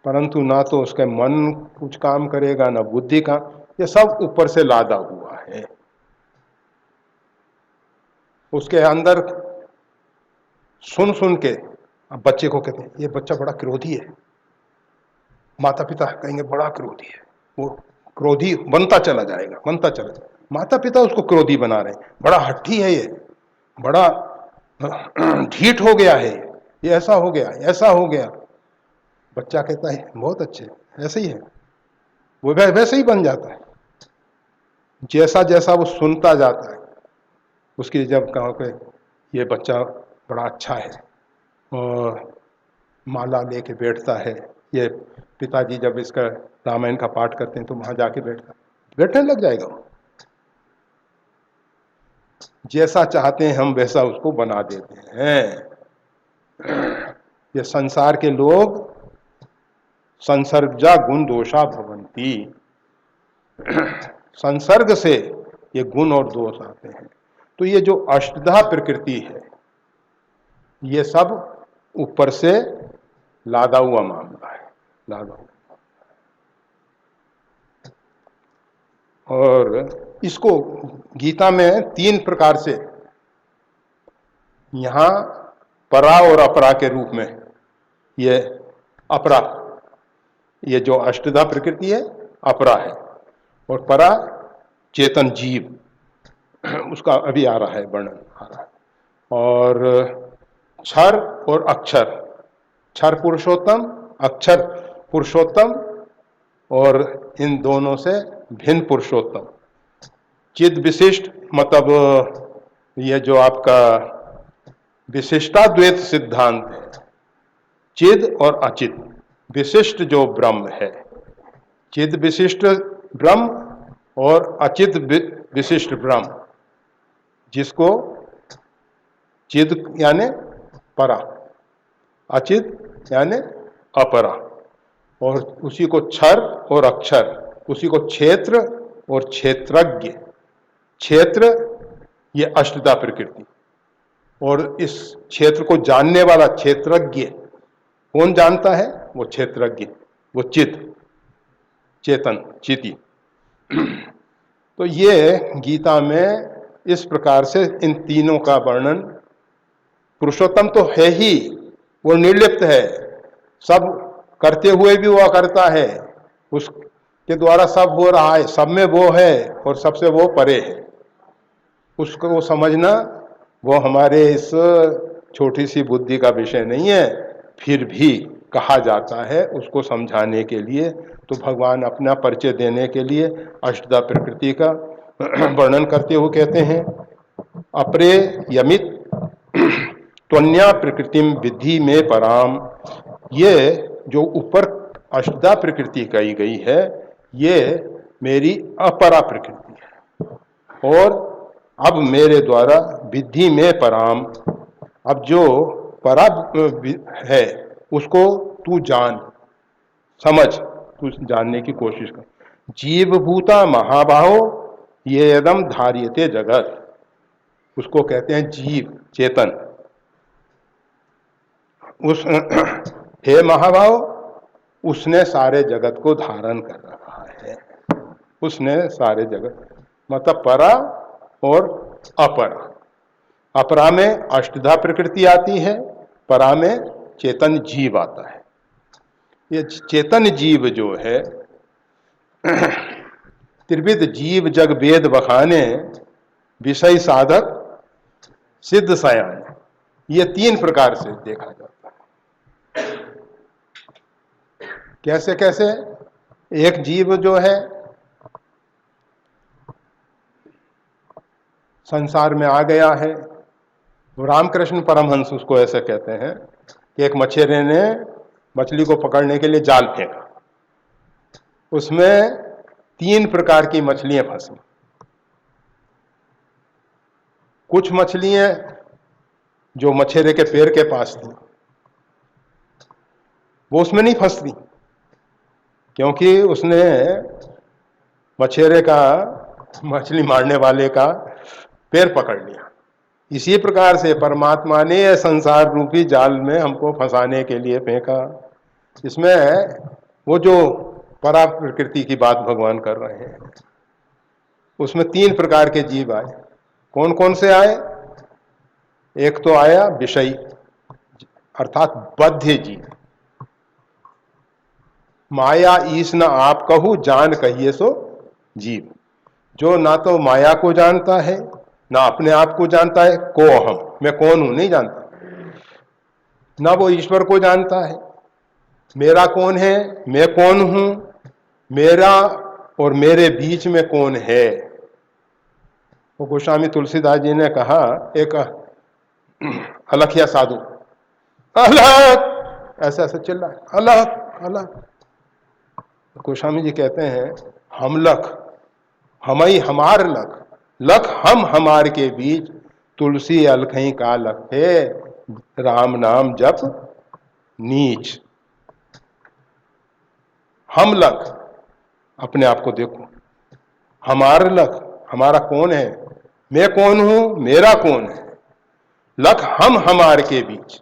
परंतु ना तो उसका मन कुछ काम करेगा, ना बुद्धि का, ये सब ऊपर से लादा हुआ है। उसके अंदर सुन सुन के अब बच्चे को कहते हैं ये बच्चा बड़ा क्रोधी है, माता पिता कहेंगे बड़ा क्रोधी है, वो क्रोधी बनता चला जाएगा, बनता चला जाएगा। माता पिता उसको क्रोधी बना रहे हैं, बड़ा हट्टी है ये, बड़ा ढीठ हो गया है, ये ऐसा हो गया, ऐसा हो गया। बच्चा कहता है बहुत अच्छे, ऐसे ही है, वो वैसे ही बन जाता है। जैसा जैसा वो सुनता जाता है, उसकी जब कहो कि ये बच्चा बड़ा अच्छा है और माला लेके बैठता है, ये पिताजी जब इसका रामायण का पाठ करते हैं तो वहां जाके बैठने लग जाएगा। वो जैसा चाहते हैं हम वैसा उसको बना देते हैं। ये संसार के लोग संसर्गजा गुण दोषा भवंती, संसर्ग से ये गुण और दोष आते हैं। तो ये जो अष्टधा प्रकृति है, ये सब ऊपर से लादा हुआ मामला है, लादा हुआ। और इसको गीता में 3 प्रकार से, यहां परा और अपरा के रूप में, ये अपरा, ये जो अष्टधा प्रकृति है अपरा है, और परा चेतन जीव, उसका अभी आ रहा है, वर्णन आ रहा है। और क्षर और अक्षर, क्षर पुरुषोत्तम, अक्षर पुरुषोत्तम, और इन दोनों से भिन्न पुरुषोत्तम। चिद विशिष्ट, मतलब ये जो आपका विशिष्टाद्वैत सिद्धांत है, चिद और अचित, विशिष्ट जो ब्रह्म है, चिद विशिष्ट ब्रह्म और अचित विशिष्ट ब्रह्म, जिसको चिद यानी परा, अचित यानी अपरा, और उसी को क्षर और अक्षर, उसी को क्षेत्र और क्षेत्रज्ञ, क्षेत्र ये अष्टधा प्रकृति, और इस क्षेत्र को जानने वाला क्षेत्रज्ञ, कौन जानता है? वो क्षेत्रज्ञ, वो चित, चेतन, चिति। तो ये गीता में इस प्रकार से इन तीनों का वर्णन, पुरुषोत्तम तो है ही, वो निर्लिप्त है, सब करते हुए भी वो करता है, उसके द्वारा सब हो रहा है, सब में वो है और सबसे वो परे है। उसको समझना वो हमारे इस छोटी सी बुद्धि का विषय नहीं है, फिर भी कहा जाता है उसको समझाने के लिए। तो भगवान अपना परिचय देने के लिए अष्टधा प्रकृति का वर्णन करते हुए कहते हैं, अपरे यमित त्वन्या प्रकृतिम विधि में पराम। ये जो ऊपर अष्टधा प्रकृति कही गई है, ये मेरी अपरा प्रकृति है, और अब मेरे द्वारा विधि में पराम, अब जो परा है उसको तू जान, समझ, तू जानने की कोशिश कर। जीवभूता महाबाहो ये यदम धार्यते जगत, उसको कहते हैं जीव, चेतन। उस हे महाभाव, उसने सारे जगत को धारण कर रखा है। उसने सारे जगत, मतलब परा और अपरा। अपरा में अष्टधा प्रकृति आती है, परा में चेतन जीव आता है। ये चेतन जीव जो है, त्रिविध जीव जग वेद बखाने, विषय साधक सिद्ध सयान, ये तीन प्रकार से देखा जाता है। कैसे कैसे? एक जीव जो है संसार में आ गया है, रामकृष्ण परमहंस उसको ऐसे कहते हैं कि एक मछेरे ने मछली को पकड़ने के लिए जाल फेंका, उसमें 3 प्रकार की मछलियां फंसी। कुछ मछलियां जो मछेरे के पैर के पास थी वो उसमें नहीं फंसती, क्योंकि उसने मछेरे का, मछली मारने वाले का पैर पकड़ लिया। इसी प्रकार से परमात्मा ने संसार रूपी जाल में हमको फंसाने के लिए फेंका। इसमें वो जो परा प्रकृति की बात भगवान कर रहे हैं, उसमें 3 प्रकार के जीव आए। कौन कौन से आए? एक तो आया विषय, अर्थात बद्ध जीव। माया ईश न आप कहूं, जान कहिए सो जीव। जो ना तो माया को जानता है, ना अपने आप को जानता है, को हम, मैं कौन हूं नहीं जानता, ना वो ईश्वर को जानता है, मेरा कौन है, मैं कौन हूं, मेरा और मेरे बीच में कौन है। वो गोस्वामी तुलसीदास जी ने कहा, एक अलखिया साधु अलग ऐसे ऐसे चिल्ला, अलग अलग। गोस्वामी जी कहते हैं, हम लख, हमई हमार लख, लख हम हमार के बीच, तुलसी अलखई का लख है, राम नाम जप नीच। हम लख, अपने आप को देखो, हमार लख, हमारा कौन है, मैं कौन हूं, मेरा कौन है, लख हम हमार के बीच,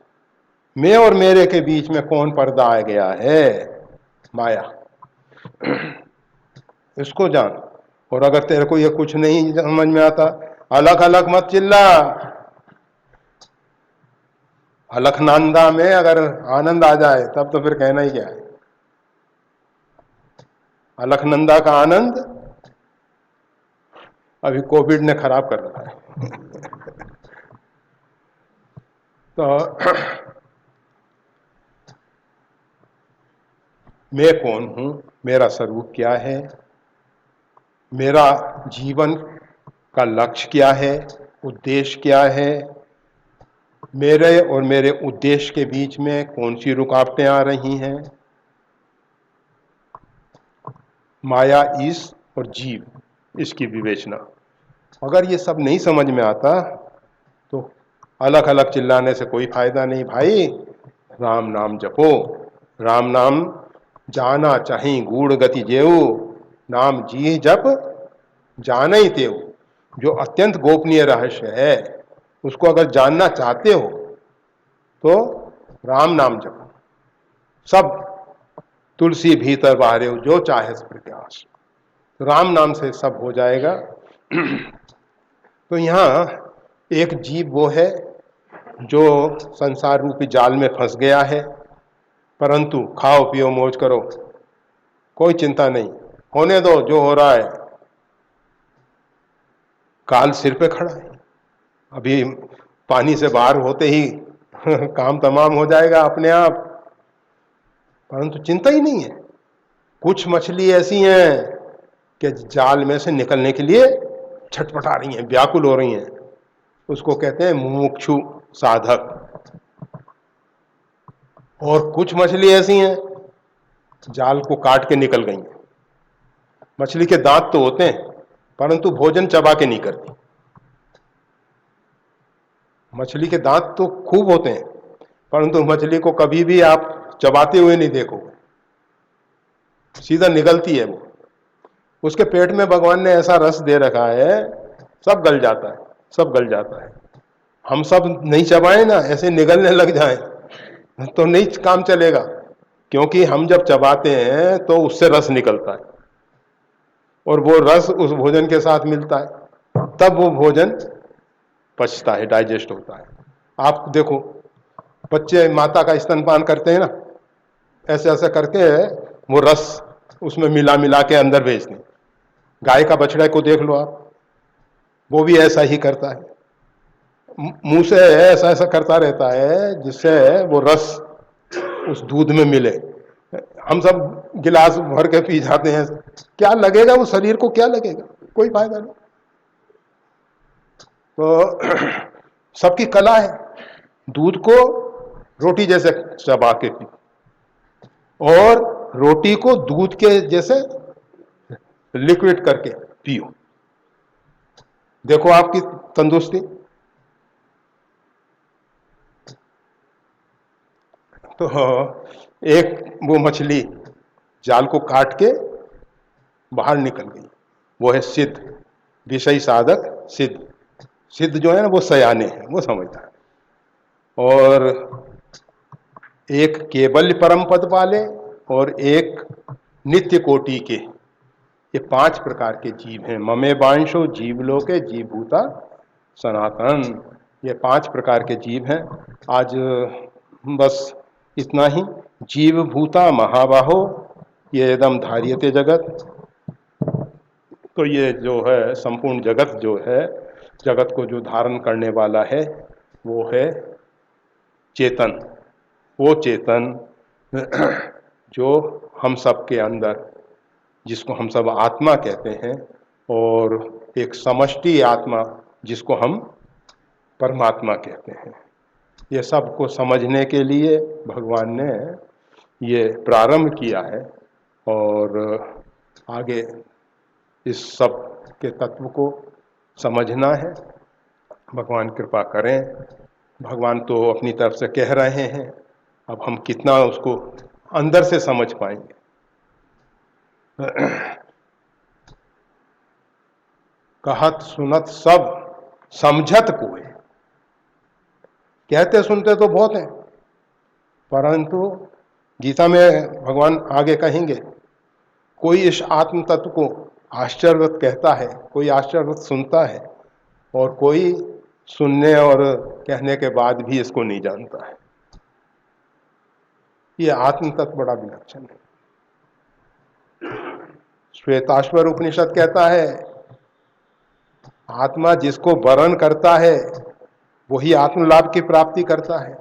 मैं और मेरे के बीच में कौन पर्दा आ गया है, माया। इसको जान। और अगर तेरे को ये कुछ नहीं समझ में आता, अलग अलग मत चिल्ला। अलखनंदा में अगर आनंद आ जाए तब तो फिर कहना ही क्या है। अलखनंदा का आनंद अभी कोविड ने खराब कर रखा है। तो मैं कौन हूं, मेरा स्वरूप क्या है, मेरा जीवन का लक्ष्य क्या है, उद्देश्य क्या है, मेरे और मेरे उद्देश्य के बीच में कौन सी रुकावटें आ रही हैं। माया, ईश और जीव, इसकी विवेचना। अगर ये सब नहीं समझ में आता तो अलग अलग चिल्लाने से कोई फायदा नहीं भाई। राम नाम जपो, राम नाम जाना चाही गूढ़ गति जेऊ, नाम जी जप जान ही तेऊ। जो अत्यंत गोपनीय रहस्य है उसको अगर जानना चाहते हो तो राम नाम जपो। सब तुलसी भीतर बाहरे जो चाहे प्रत्याश, राम नाम से सब हो जाएगा। तो यहां एक जीव वो है जो संसार रूपी जाल में फंस गया है, परंतु खाओ पियो मौज करो, कोई चिंता नहीं, होने दो जो हो रहा है, काल सिर पे खड़ा है। अभी पानी से बाहर होते ही काम तमाम हो जाएगा अपने आप, परंतु चिंता ही नहीं है। कुछ मछली ऐसी हैं कि जाल में से निकलने के लिए छटपटा रही हैं, व्याकुल हो रही हैं। उसको कहते हैं मुमुक्षु साधक। और कुछ मछली ऐसी हैं जाल को काट के निकल गई हैं। मछली के दांत तो होते हैं परंतु भोजन चबा के नहीं करती। मछली के दांत तो खूब होते हैं परंतु मछली को कभी भी आप चबाते हुए नहीं देखोगे, सीधा निगलती है वो। उसके पेट में भगवान ने ऐसा रस दे रखा है, सब गल जाता है। सब गल जाता है। हम सब नहीं चबाएं ना, ऐसे निगलने लग जाएं तो नहीं काम चलेगा, क्योंकि हम जब चबाते हैं तो उससे रस निकलता है और वो रस उस भोजन के साथ मिलता है, तब वो भोजन पचता है, डाइजेस्ट होता है। आप देखो बच्चे माता का स्तनपान करते हैं ना, ऐसे ऐसे करके वो रस उसमें मिला मिला के अंदर भेजते हैं। गाय का बछड़ा को देख लो आप, वो भी ऐसा ही करता है, मुंह से ऐसा ऐसा करता रहता है जिससे वो रस उस दूध में मिले। हम सब गिलास भर के पी जाते हैं, क्या लगेगा वो शरीर को, क्या लगेगा, कोई फायदा नहीं। तो सबकी कला है, दूध को रोटी जैसे चबा के पी, और रोटी को दूध के जैसे लिक्विड करके पियो, देखो आपकी तंदुरुस्ती। तो एक वो मछली जाल को काट के बाहर निकल गई, वो है सिद्ध, विषय साधक सिद्ध। सिद्ध जो है ना वो सयाने हैं, वो समझता है। और एक केवल परम पद वाले और एक नित्य कोटि के, ये 5 प्रकार के जीव हैं। ममे बांशो जीव लोके जीवभूता सनातन, ये 5 प्रकार के जीव हैं। आज बस इतना ही। जीवभूता महाबाहो ये एकदम धार्यते जगत, तो ये जो है संपूर्ण जगत जो है, जगत को जो धारण करने वाला है वो है चेतन। वो चेतन जो हम सब के अंदर, जिसको हम सब आत्मा कहते हैं, और एक समष्टि आत्मा जिसको हम परमात्मा कहते हैं। ये सब को समझने के लिए भगवान ने ये प्रारंभ किया है, और आगे इस सब के तत्व को समझना है। भगवान कृपा करें। भगवान तो अपनी तरफ से कह रहे हैं, अब हम कितना उसको अंदर से समझ पाएंगे। कहत सुनत सब समझत कोई, कहते सुनते तो बहुत हैं, परंतु गीता में भगवान आगे कहेंगे, कोई इस आत्म तत्व को आश्चर्यवत कहता है, कोई आश्चर्यवत सुनता है, और कोई सुनने और कहने के बाद भी इसको नहीं जानता है। ये आत्म तत्व बड़ा विलक्षण है। श्वेताश्वर उपनिषद कहता है, आत्मा जिसको वरण करता है वही आत्मलाभ की प्राप्ति करता है।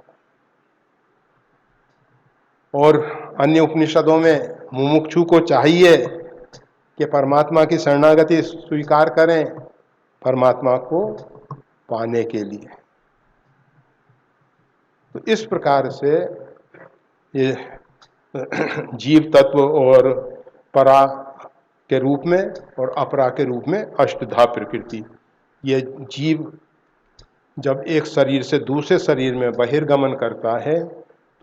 और अन्य उपनिषदों में मुमुक्षु को चाहिए कि परमात्मा की शरणागति स्वीकार करें परमात्मा को पाने के लिए। तो इस प्रकार से ये जीव तत्व और परा के रूप में और अपरा के रूप में अष्टधा प्रकृति, ये जीव जब एक शरीर से दूसरे शरीर में बहिर्गमन करता है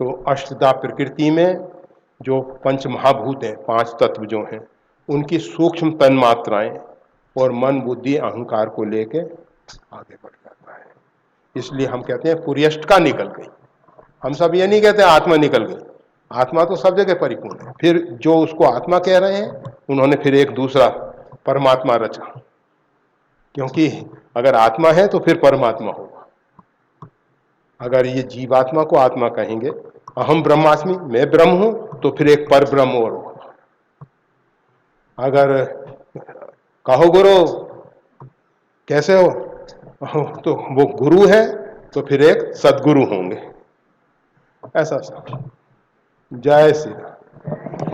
तो अष्टधा प्रकृति में जो पंच महाभूत हैं, 5 तत्व जो हैं, उनकी सूक्ष्म तन्मात्राएं और मन बुद्धि अहंकार को लेके आगे बढ़ जाता है। इसलिए हम कहते हैं पुर्यष्ट का निकल गई। हम सब ये नहीं कहते आत्मा निकल गई, आत्मा तो सब जगह परिपूर्ण है। फिर जो उसको आत्मा कह रहे हैं उन्होंने फिर एक दूसरा परमात्मा रचा, क्योंकि अगर आत्मा है तो फिर परमात्मा होगा। अगर ये जीवात्मा को आत्मा कहेंगे, अहम ब्रह्मास्मि, मैं ब्रह्म हूं, तो फिर एक पर ब्रह्म और होगा। अगर कहो गुरु कैसे हो, तो वो गुरु है, तो फिर एक सदगुरु होंगे। ऐसा सब। जय श्री राम।